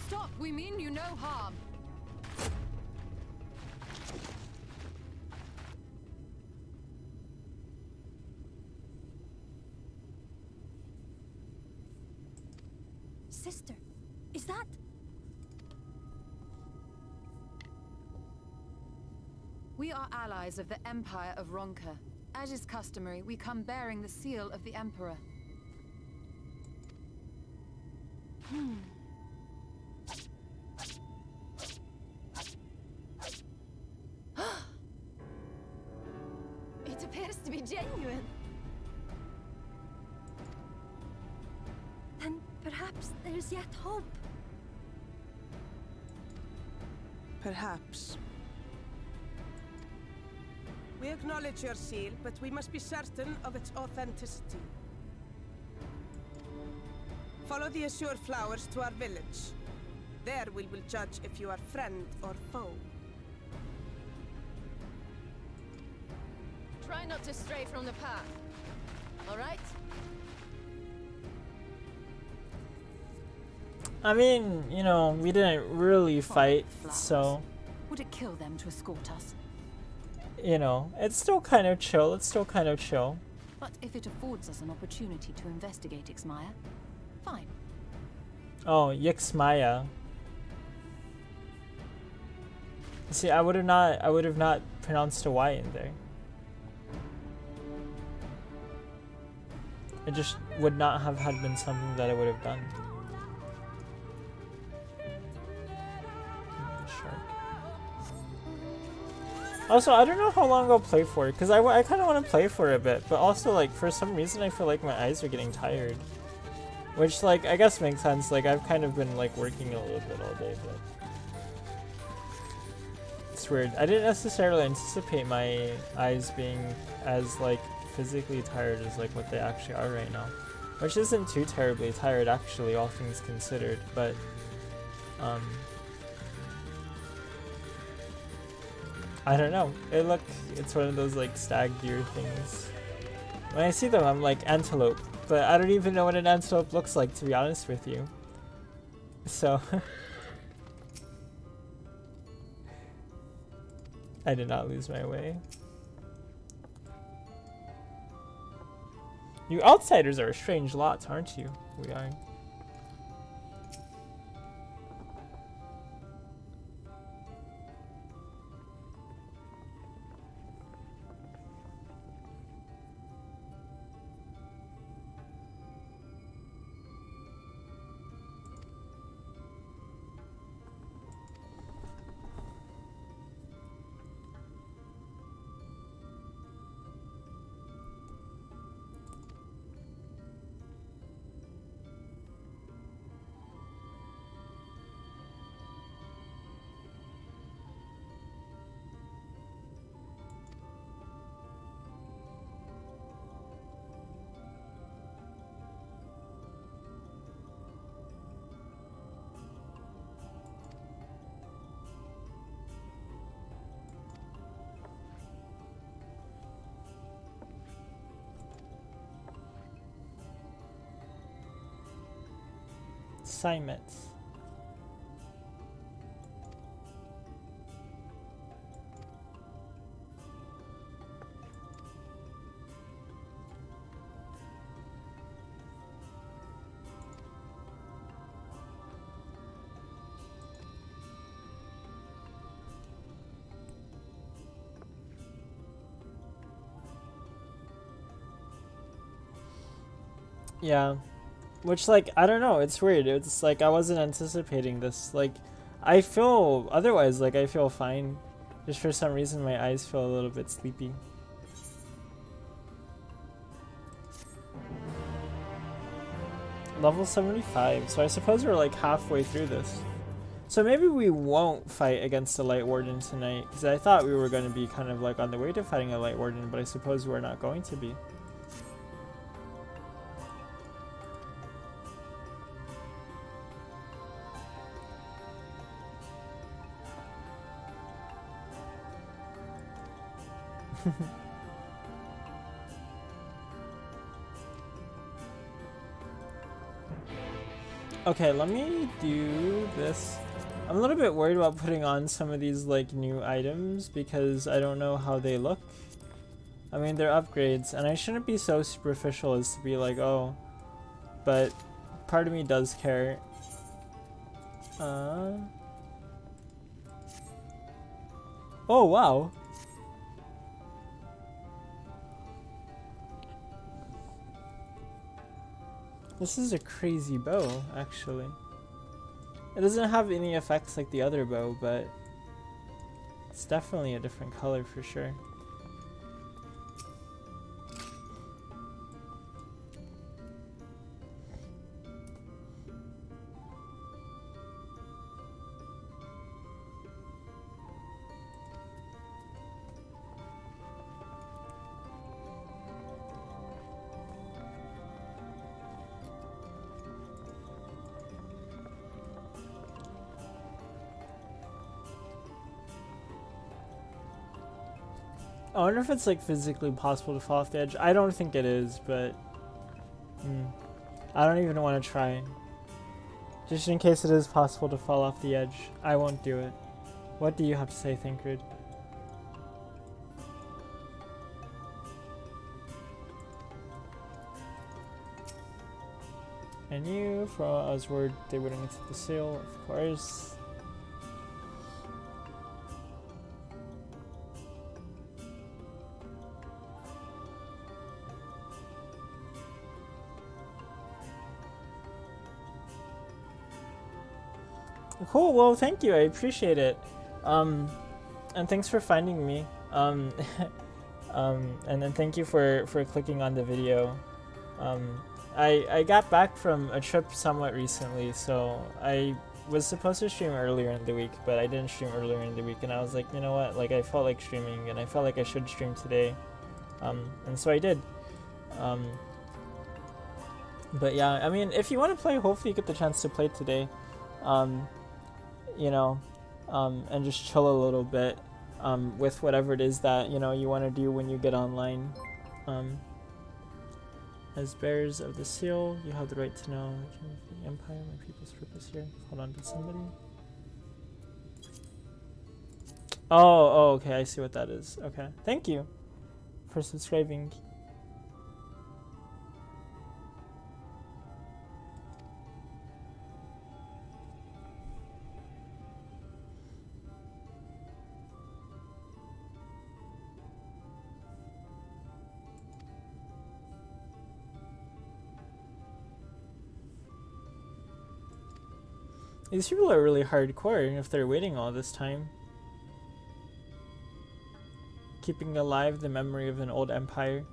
Stop! We mean you no harm. Sister, is that? We are allies of the Empire of Ronka. As is customary, we come bearing the seal of the Emperor. It appears to be genuine. Then perhaps there's yet hope. Perhaps. We acknowledge your seal, but we must be certain of its authenticity. Follow the azure flowers to our village. There we will judge if you are friend or foe. Try not to stray from the path. All right? I mean, you know, we didn't really fight, so Would it kill them to escort us? you know, it's still kind of chill. It's still kind of chill. But if it affords us an opportunity to investigate Ixmaya, fine. Oh, Yixmaya. See, I would have not pronounced a Y in there. It just would not have had been something that I would have done. Shark. Also, I don't know how long I'll play for, because I kind of want to play for a bit, but also, like, for some reason I feel like my eyes are getting tired. Which, like, I guess makes sense. Like, I've kind of been, like, working a little bit all day, but it's weird. I didn't necessarily anticipate my eyes being as, like, physically tired as, like, what they actually are right now. Which isn't too terribly tired, actually, all things considered, but, I don't know. It's one of those, like, stag deer things. When I see them, I'm like, antelope. But I don't even know what an antelope looks like, to be honest with you. So... I did not lose my way. You outsiders are a strange lot, aren't you? We are. Assignments. Yeah. Which, like, I don't know, it's weird. It's like I wasn't anticipating this. Like, I feel, otherwise, like, I feel fine. Just for some reason, my eyes feel a little bit sleepy. Level 75, so I suppose we're, like, halfway through this. So maybe we won't fight against the Light Warden tonight, because I thought we were going to be kind of, like, on the way to fighting a Light Warden, but I suppose we're not going to be. Okay, let me do this. I'm a little bit worried about putting on some of these, like, new items because I don't know how they look. I mean, they're upgrades, and I shouldn't be so superficial as to be like, oh, but part of me does care. Oh, wow. This is a crazy bow, actually. It doesn't have any effects like the other bow, but it's definitely a different color for sure. I wonder if it's like physically possible to fall off the edge. I don't think it is, but I don't even want to try. Just in case it is possible to fall off the edge, I won't do it. What do you have to say, Thancred? And you, for I was worried they wouldn't accept the sale, of course. Cool, well thank you, I appreciate it. And thanks for finding me. And then thank you for clicking on the video. I got back from a trip somewhat recently, so I was supposed to stream earlier in the week, but I didn't stream earlier in the week, and I was like, you know what, like I felt like streaming, and I felt like I should stream today. And so I did. But yeah, I mean, if you want to play, hopefully you get the chance to play today. You know, and just chill a little bit with whatever it is that, you know, you want to do when you get online. As bearers of the seal, you have the right to know the Empire, my people's purpose here. Hold on, did somebody? Oh, okay, I see what that is. Okay, thank you for subscribing. These people are really hardcore if they're waiting all this time. Keeping alive the memory of an old empire.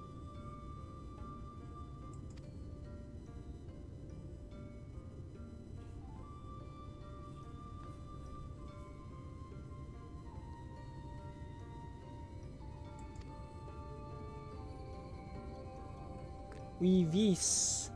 We vis.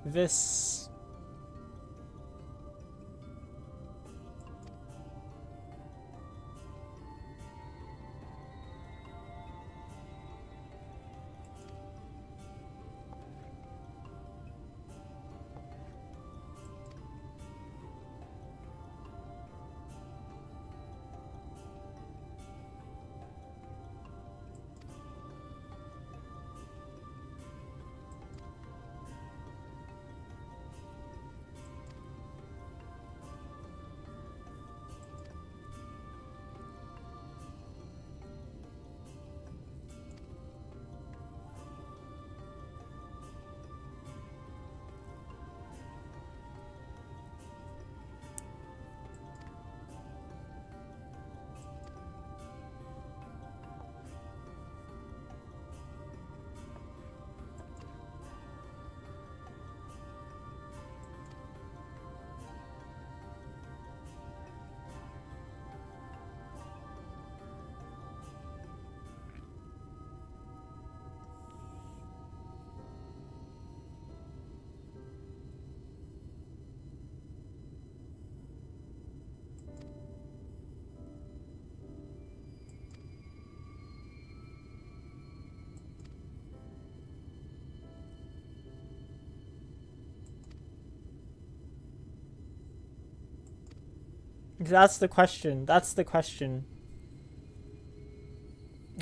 That's the question. That's the question.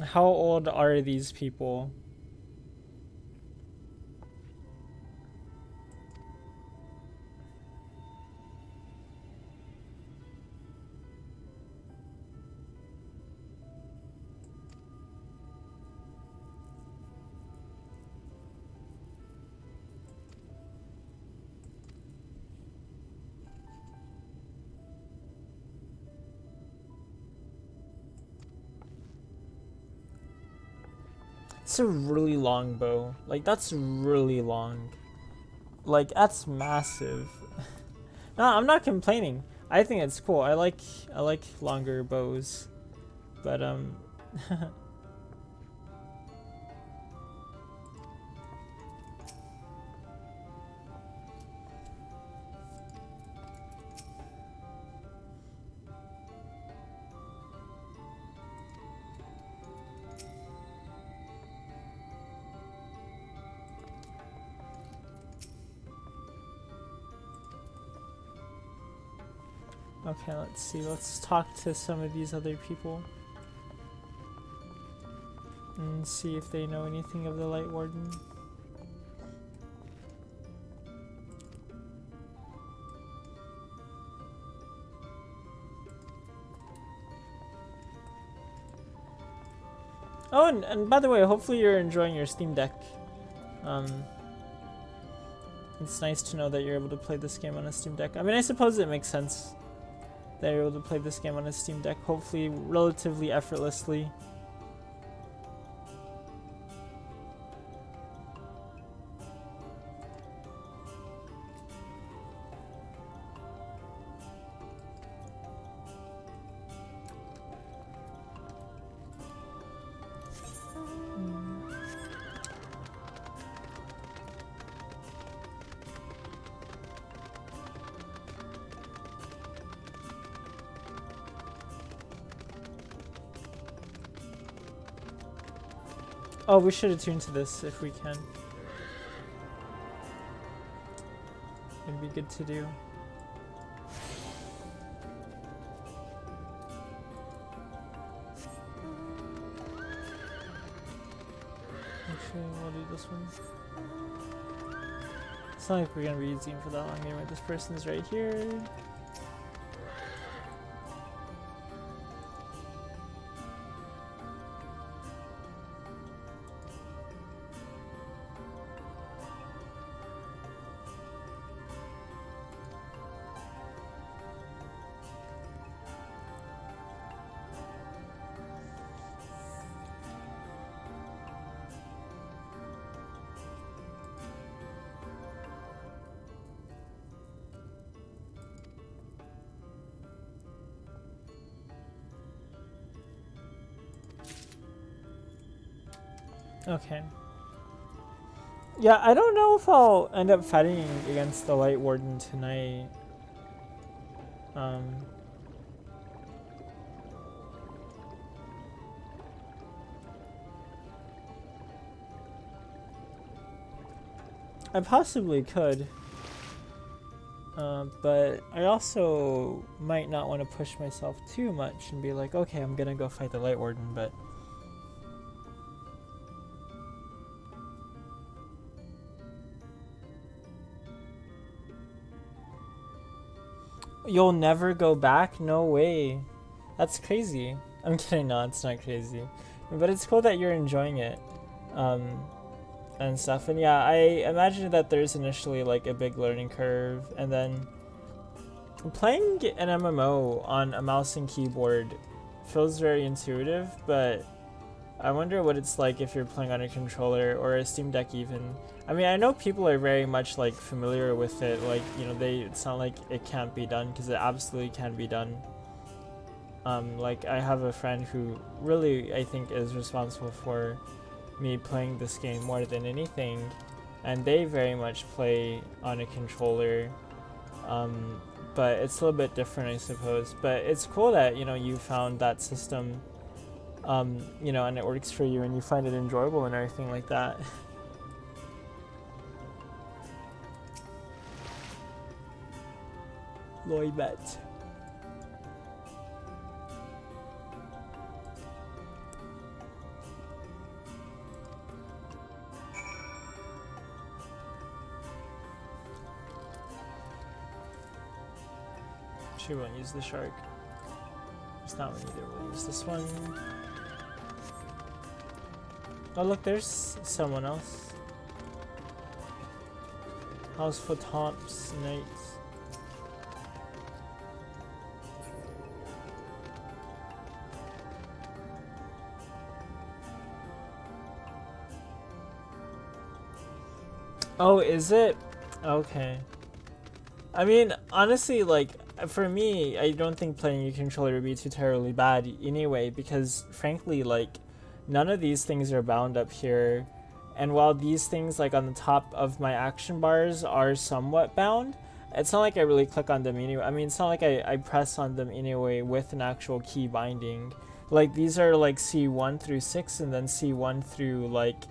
How old are these people? It's a really long bow. Like, that's really long. Like, that's massive. No, I'm not complaining. I think it's cool. I like longer bows. But Okay, let's see. Let's talk to some of these other people. And see if they know anything of the Light Warden. Oh, and by the way, hopefully you're enjoying your Steam Deck. It's nice to know that you're able to play this game on a Steam Deck. I mean, I suppose it makes sense that you're able to play this game on a Steam Deck, hopefully relatively effortlessly. Oh, we should attune to this if we can. It'd be good to do. Actually, we'll do this one. It's not like we're gonna be using for that long anyway. This person's right here. Okay. Yeah, I don't know if I'll end up fighting against the Light Warden tonight. I possibly could. But I also might not want to push myself too much and be like, okay, I'm gonna go fight the Light Warden, but... You'll never go back? No way. That's crazy. I'm kidding, no, it's not crazy. But it's cool that you're enjoying it. And stuff. And yeah, I imagine that there's initially like a big learning curve, and then playing an MMO on a mouse and keyboard feels very intuitive, but I wonder what it's like if you're playing on a controller or a Steam Deck even. I mean, I know people are very much like familiar with it, like, you know, it's not like it can't be done, because it absolutely can be done. Like, I have a friend who really, I think, is responsible for me playing this game more than anything, and they very much play on a controller, but it's a little bit different, I suppose. But it's cool that, you know, you found that system, you know, and it works for you and you find it enjoyable and everything like that. Loibet. She won't use the shark. It's that one either. We'll use this one. Oh look, there's someone else. House for Tomps Knights. Oh, is it? Okay. I mean, honestly, like, for me, I don't think playing a controller would be too terribly bad anyway, because frankly, like, none of these things are bound up here. And while these things, like, on the top of my action bars are somewhat bound, it's not like I really click on them anyway. I mean, it's not like I press on them anyway with an actual key binding. Like, these are, like, C1 through 6 and then C1 through, like,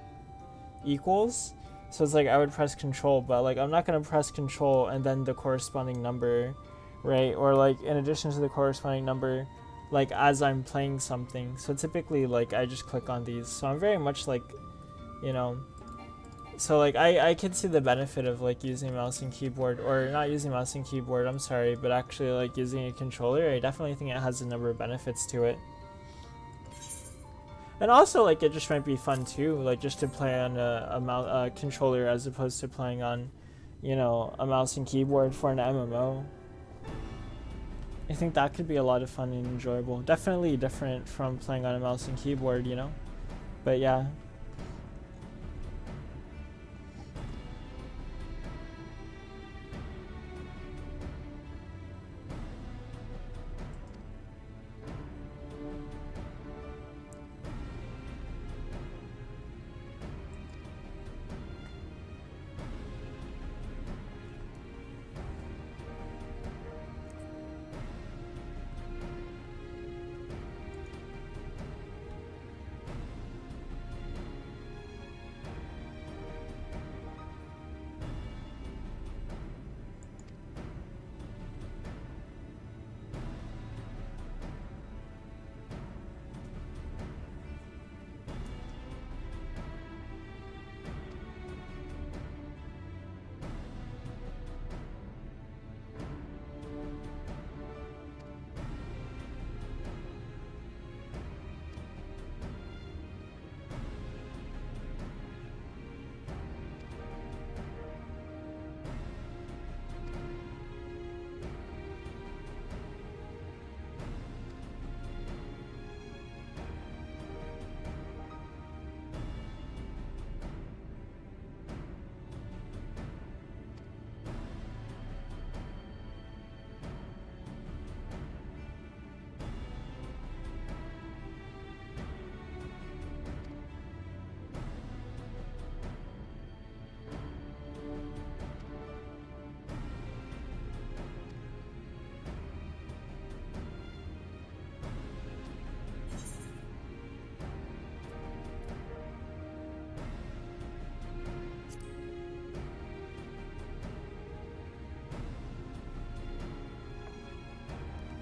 equals. So it's like I would press control, but, like, I'm not going to press control and then the corresponding number right? Or like in addition to the corresponding number, like as I'm playing something. So typically like I just click on these. So I'm very much like, you know, so like I can see the benefit of like using mouse and keyboard, or not using mouse and keyboard, I'm sorry, but actually like using a controller. I definitely think it has a number of benefits to it. And also like it just might be fun too, like just to play on a controller as opposed to playing on, you know, a mouse and keyboard for an MMO. I think that could be a lot of fun and enjoyable. Definitely different from playing on a mouse and keyboard, you know? But yeah.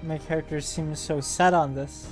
My character seems so set on this.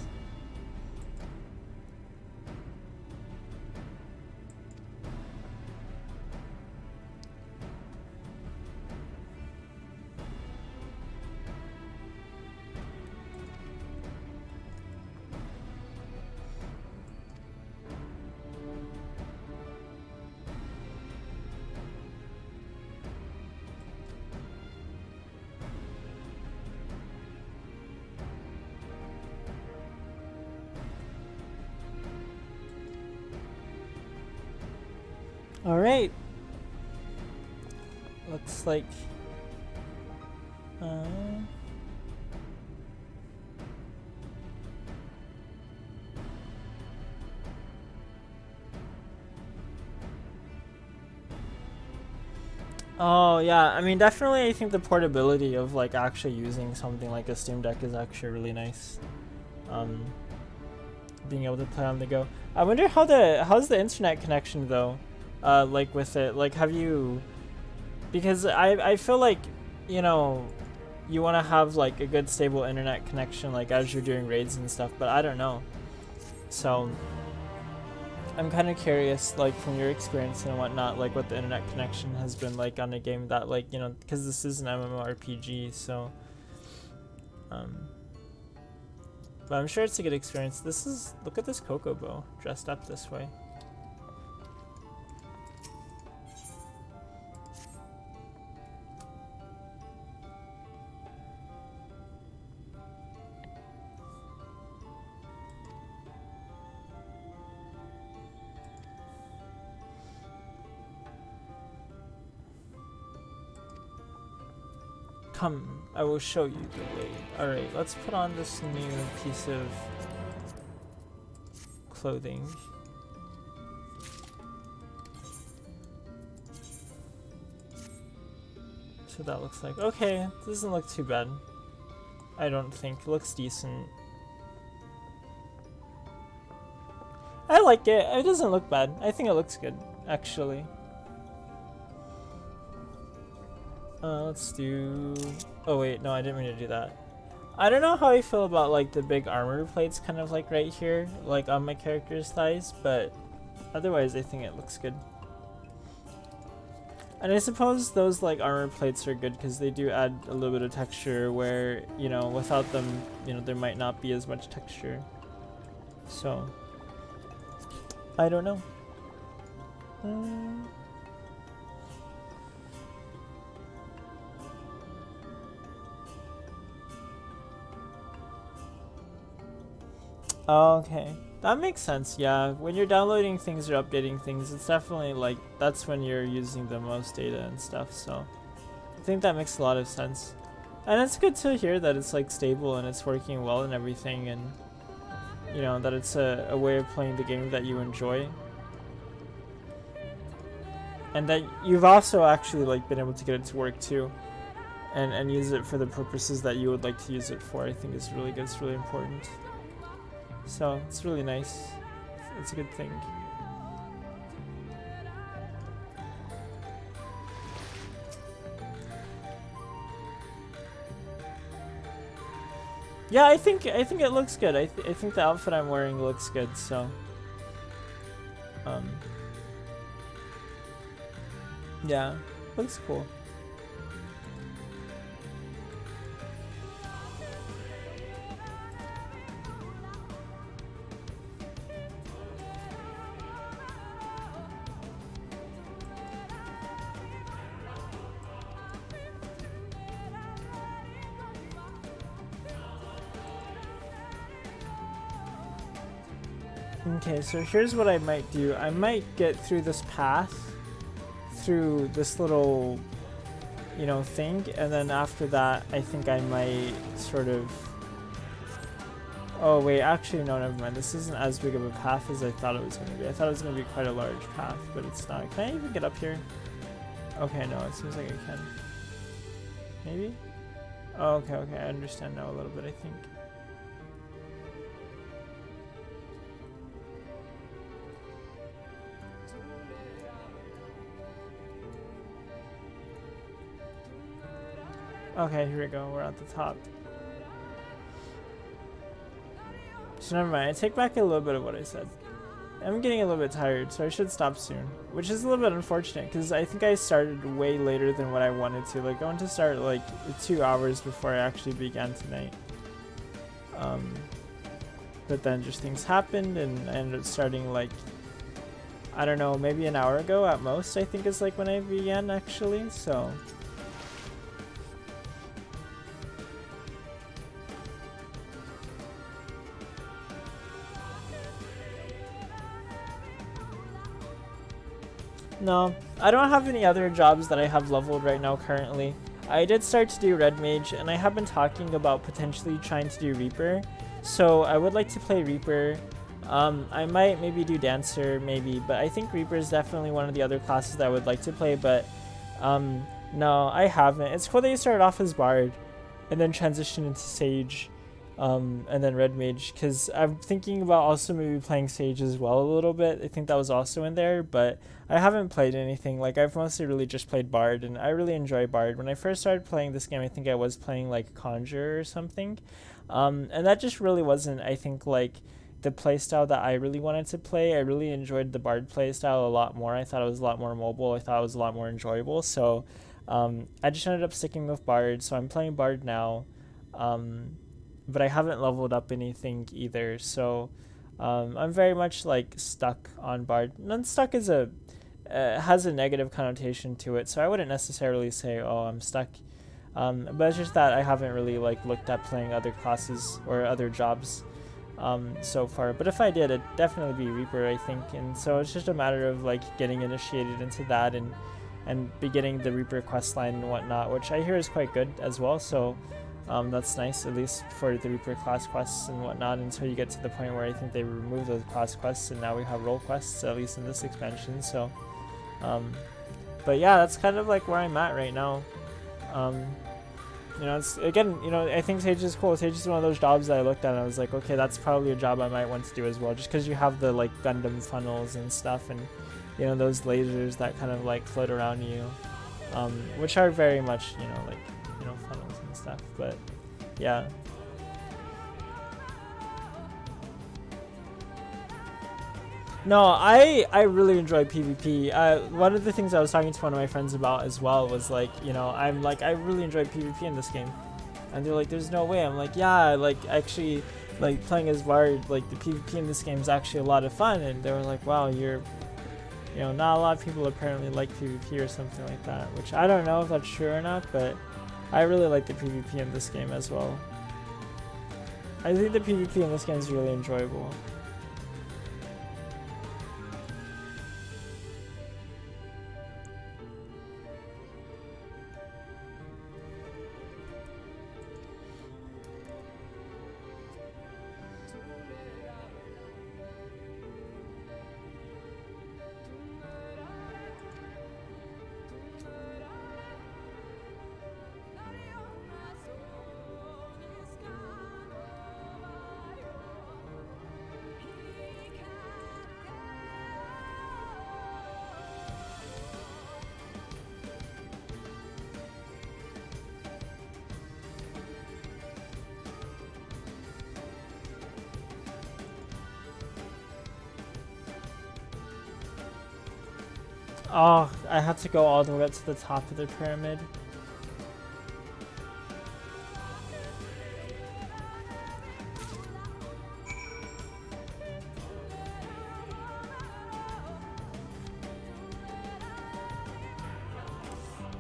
Alright. Looks like... Oh yeah, I mean definitely I think the portability of like actually using something like a Steam Deck is actually really nice. Being able to play on the go. I wonder how's the internet connection though? Like with it, like have you, because I feel like, you know, you want to have like a good stable internet connection like as you're doing raids and stuff, but I don't know. So I'm kind of curious, like from your experience and whatnot, like what the internet connection has been like on a game that, like, you know, because this is an MMORPG, so but I'm sure it's a good experience. This is, look at this Chocobo dressed up this way. Come, I will show you the way. Alright, let's put on this new piece of clothing. So that looks like, okay, doesn't look too bad. I don't think, it looks decent. I like it, it doesn't look bad. I think it looks good, actually. Let's do... Oh wait, no, I didn't mean to do that. I don't know how I feel about like the big armor plates kind of like right here, like on my character's thighs, but otherwise I think it looks good. And I suppose those like armor plates are good because they do add a little bit of texture where, you know, without them, you know, there might not be as much texture. So, I don't know. Okay, that makes sense. Yeah, when you're downloading things or updating things, it's definitely like that's when you're using the most data and stuff. So I think that makes a lot of sense, and it's good to hear that it's like stable and it's working well and everything, and you know that it's a way of playing the game that you enjoy, and that you've also actually like been able to get it to work too, and use it for the purposes that you would like to use it for. I think is really good. It's really important. So it's really nice. It's a good thing. Yeah, I think it looks good. I think the outfit I'm wearing looks good. So, yeah, looks cool. Okay, so here's what I might do. I might get through this path, through this little, you know, thing, and then after that, I think I might sort of... Oh wait, actually no, never mind. This isn't as big of a path as I thought it was going to be. I thought it was going to be quite a large path, but it's not. Can I even get up here? Okay, no, it seems like I can. Maybe? Oh, okay, okay, I understand now a little bit, I think. Okay, here we go. We're at the top. So never mind. I take back a little bit of what I said. I'm getting a little bit tired, so I should stop soon. Which is a little bit unfortunate, because I think I started way later than what I wanted to. Like, I wanted to start, like, 2 hours before I actually began tonight. But then just things happened, and I ended up starting, like, I don't know, maybe an hour ago at most, I think is, like, when I began, actually, so... No, I don't have any other jobs that I have leveled right now currently. I did start to do Red Mage, and I have been talking about potentially trying to do Reaper. So I would like to play Reaper. I might maybe do Dancer, maybe, but I think Reaper is definitely one of the other classes that I would like to play, but no, I haven't. It's cool that you started off as Bard, and then transition into Sage, and then Red Mage, because I'm thinking about also maybe playing Sage as well a little bit. I think that was also in there, but I haven't played anything. Like, I've mostly really just played Bard, and I really enjoy Bard. When I first started playing this game, I think I was playing like Conjurer or something, and that just really wasn't, I think, like the playstyle that I really wanted to play. I really enjoyed the Bard playstyle a lot more. I thought it was a lot more mobile. I thought it was a lot more enjoyable, so I just ended up sticking with Bard, so I'm playing Bard now. But I haven't leveled up anything either, so I'm very much like stuck on Bard. And stuck is has a negative connotation to it, so I wouldn't necessarily say, oh, I'm stuck. But it's just that I haven't really like looked at playing other classes or other jobs so far. But if I did, it'd definitely be Reaper, I think. And so it's just a matter of like getting initiated into that and beginning the Reaper quest line and whatnot, which I hear is quite good as well. So that's nice, at least for the Reaper class quests and whatnot, until you get to the point where I think they remove those class quests and now we have role quests, at least in this expansion. So but yeah, that's kind of like where I'm at right now. You know, it's, again, you know, I think Sage is cool. Sage is one of those jobs that I looked at and I was like, okay, that's probably a job I might want to do as well, just because you have the like Gundam funnels and stuff, and you know, those lasers that kind of like float around you. which are very much, you know, like, you know, funnels and stuff. But yeah. No, I really enjoy PvP. One of the things I was talking to one of my friends about as well was like, you know, I'm like, I really enjoy PvP in this game. And they're like, there's no way. I'm like, yeah, like actually, like playing as Bard, like the PvP in this game is actually a lot of fun. And they were like, wow, you know, not a lot of people apparently like PvP or something like that, which I don't know if that's true or not, but I really like the PvP in this game as well. I think the PvP in this game is really enjoyable. Oh, I had to go all the way up to the top of the pyramid.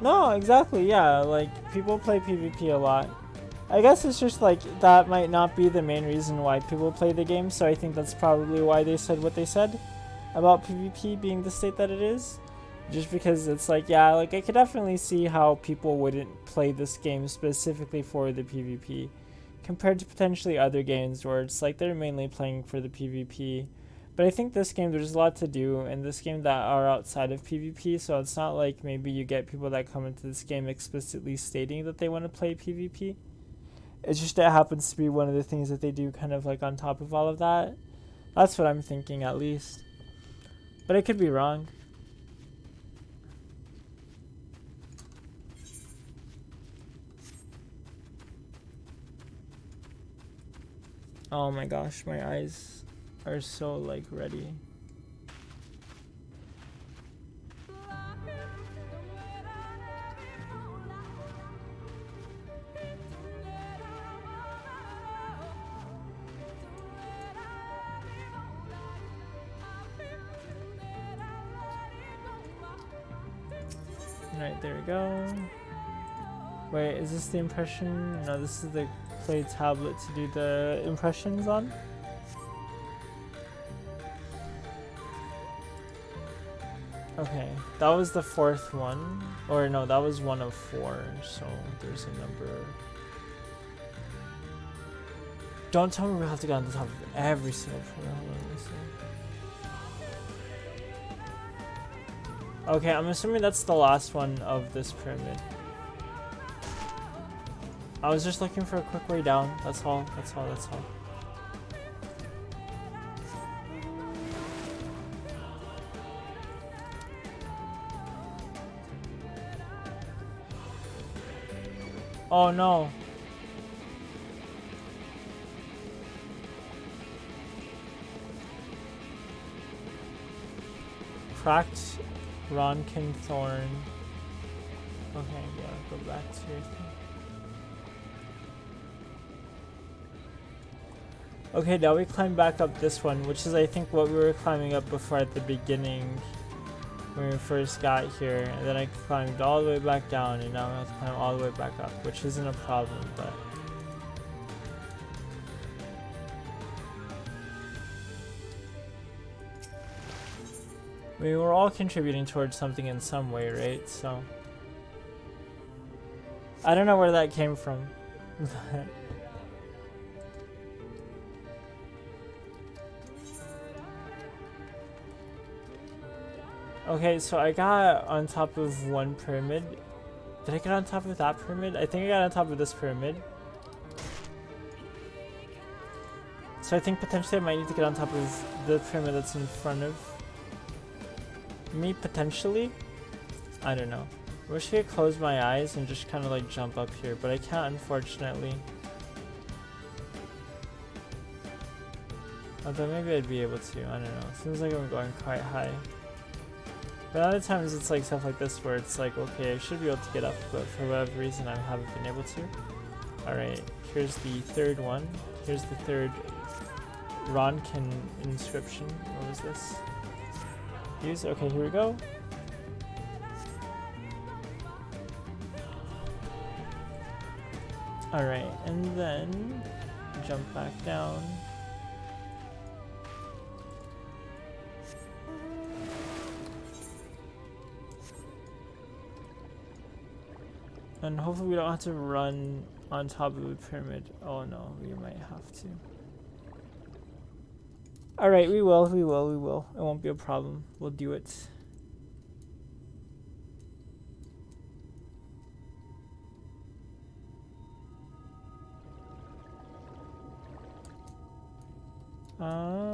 No, exactly, yeah, like, people play PvP a lot. I guess it's just like, that might not be the main reason why people play the game, so I think that's probably why they said what they said about PvP being the state that it is. Just because it's like, yeah, like I could definitely see how people wouldn't play this game specifically for the PvP compared to potentially other games where it's like they're mainly playing for the PvP. But I think this game, there's a lot to do in this game that are outside of PvP, so it's not like maybe you get people that come into this game explicitly stating that they want to play PvP. It's just it happens to be one of the things that they do kind of like on top of all of that. That's what I'm thinking at least. But I could be wrong. Oh my gosh, my eyes are so like ready. Alright, there we go. Wait, is this the impression? No, this is the play tablet to do the impressions on. Okay, that was the fourth one. Or no, that was one of 4, so there's a number. Don't tell me we have to get on the top of every single pyramid. Hold on, let me see. Okay, I'm assuming that's the last one of this pyramid. I was just looking for a quick way down. That's all. That's all. That's all. Oh no. Cracked Ronkin Thorn. Okay, yeah, go back to your thing. Okay, now we climb back up this one, which is I think what we were climbing up before at the beginning when we first got here, and then I climbed all the way back down, and now I have to climb all the way back up, which isn't a problem, but I mean, we're all contributing towards something in some way, right? So I don't know where that came from. Okay, so I got on top of one pyramid. Did I get on top of that pyramid? I think I got on top of this pyramid. So I think potentially I might need to get on top of the pyramid that's in front of me, potentially. I don't know. I wish I could close my eyes and just kind of like jump up here, but I can't, unfortunately. Although maybe I'd be able to, I don't know. Seems like I'm going quite high. But other times it's like stuff like this where it's like, okay, I should be able to get up, but for whatever reason I haven't been able to. Alright, here's the third one. Here's the third Ronkin inscription. What was this? Use, okay, here we go. Alright, and then jump back down. And hopefully we don't have to run on top of the pyramid. Oh no, we might have to. Alright, we will. It won't be a problem. We'll do it.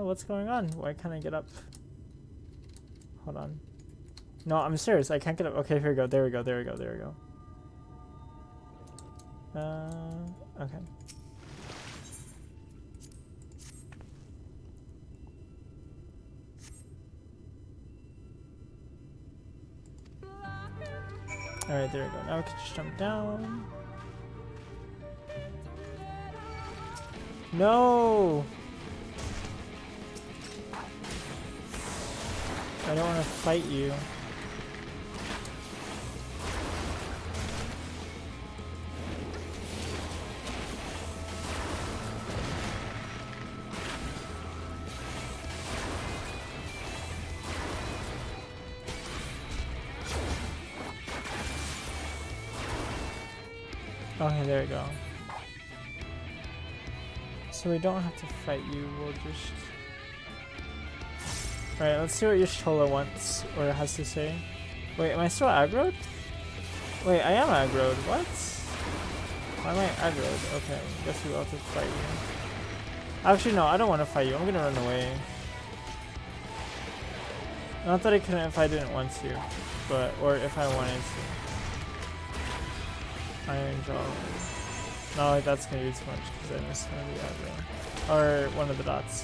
What's going on? Why can't I get up? Hold on. No, I'm serious. I can't get up. Okay, here we go. There we go. Okay. Alright, there we go. Now we can just jump down. No! I don't want to fight you. Okay, there we go. So we don't have to fight you, we'll just... Alright, let's see what Y'shtola wants, or has to say. Wait, am I still aggroed? Wait, I am aggroed, what? Why am I aggroed? Okay, guess we will have to fight you. Actually, no, I don't want to fight you, I'm gonna run away. Not that I couldn't if I didn't want to, but, or if I wanted to. Iron Jaw. No, like that's gonna be too much because I missed one of the aggro. Or one of the dots.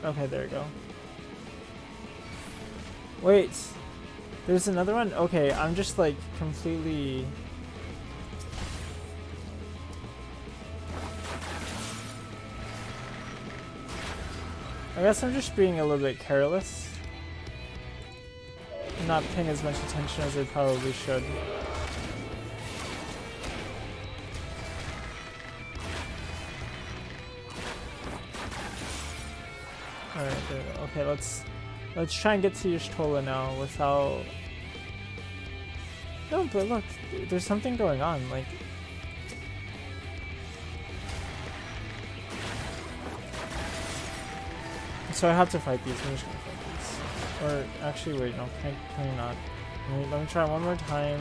Okay, there we go. Wait! There's another one? Okay, I'm just like completely... I guess I'm just being a little bit careless. Not paying as much attention as I probably should. Alright, there we go. Okay, let's try and get to Y'shtola now without... No, but look, there's something going on, like... So I have to fight these, I'm just gonna fight these. Or, actually, wait, no, can I not? Let me try one more time.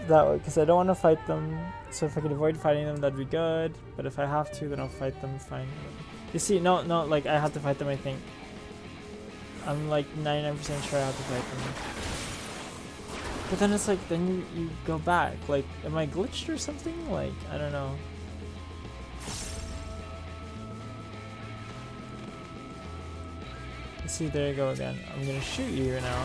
That way, because I don't want to fight them. So if I could avoid fighting them, that'd be good. But if I have to, then I'll fight them, fine. You see, no, like, I have to fight them, I think. I'm like 99% sure I have to fight them. But then it's like, then you go back. Like, am I glitched or something? Like, I don't know. See, there you go again. I'm gonna shoot you now.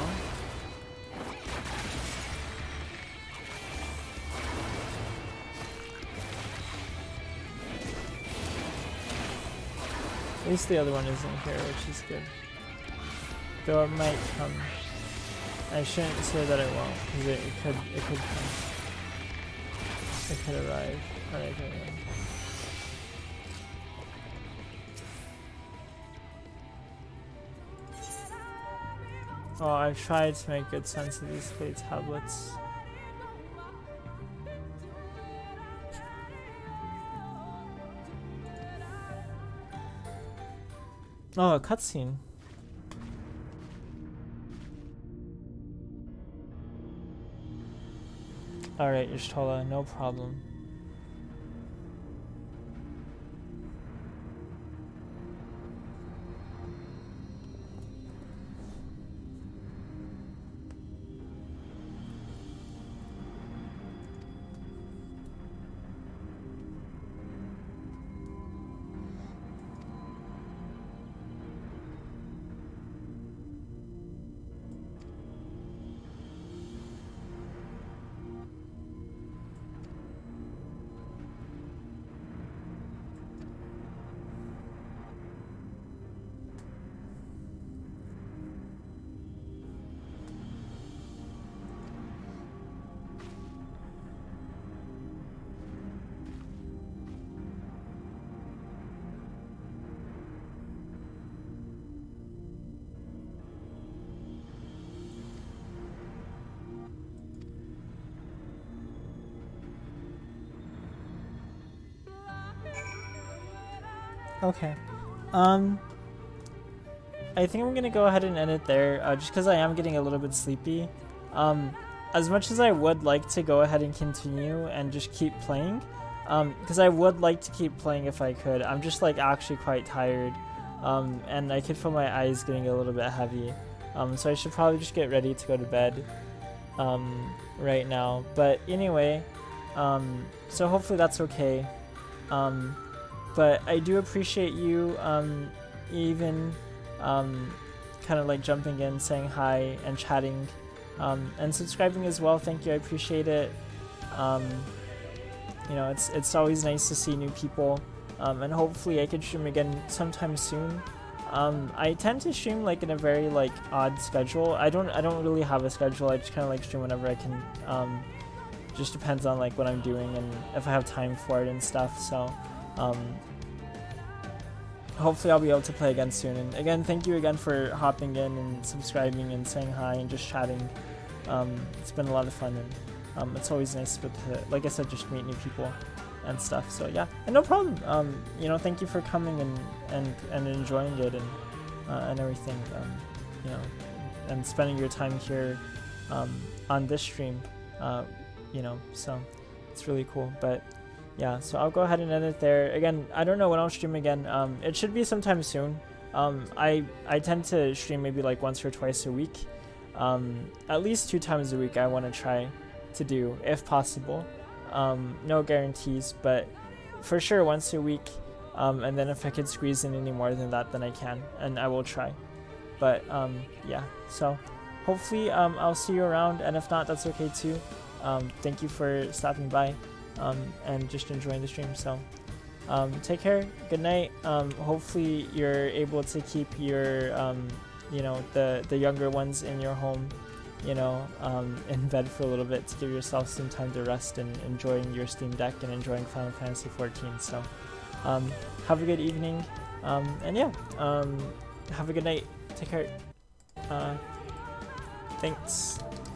At least the other one isn't here, which is good. Though it might come. I shouldn't say that it won't, because it could come. It could arrive. Alright, there we go. Oh, I've tried to make good sense of these clay tablets. Oh, a cutscene. Alright, Y'shtola, no problem. Okay. I think I'm gonna go ahead and end it there, just because I am getting a little bit sleepy. As much as I would like to go ahead and continue and just keep playing, because I would like to keep playing if I could. I'm just like actually quite tired, and I could feel my eyes getting a little bit heavy. So I should probably just get ready to go to bed, right now. But anyway, so hopefully that's okay. But I do appreciate you, even kind of like jumping in, saying hi, and chatting, and subscribing as well. Thank you, I appreciate it. You know, it's always nice to see new people, and hopefully I can stream again sometime soon. I tend to stream like in a very like odd schedule. I don't really have a schedule. I just kind of like stream whenever I can. Just depends on like what I'm doing and if I have time for it and stuff. So hopefully I'll be able to play again soon. And again, thank you again for hopping in and subscribing and saying hi and just chatting. It's been a lot of fun, and it's always nice to, like I said, just meet new people and stuff. So yeah, and no problem. You know, thank you for coming and enjoying it, and everything. You know, and spending your time here on this stream. You know, so it's really cool. But yeah, so I'll go ahead and end it there. Again, I don't know when I'll stream again. It should be sometime soon. I tend to stream maybe like once or twice a week. At least 2 times a week I want to try to do, if possible. No guarantees, but for sure once a week. And then if I could squeeze in any more than that, then I can, and I will try. But yeah, so hopefully I'll see you around, and if not, that's okay too. Thank you for stopping by, and just enjoying the stream. So take care, good night. Hopefully you're able to keep your you know, the younger ones in your home, you know, in bed for a little bit to give yourself some time to rest and enjoying your Steam Deck and enjoying Final Fantasy XIV. So have a good evening, and yeah, have a good night. Take care. Thanks.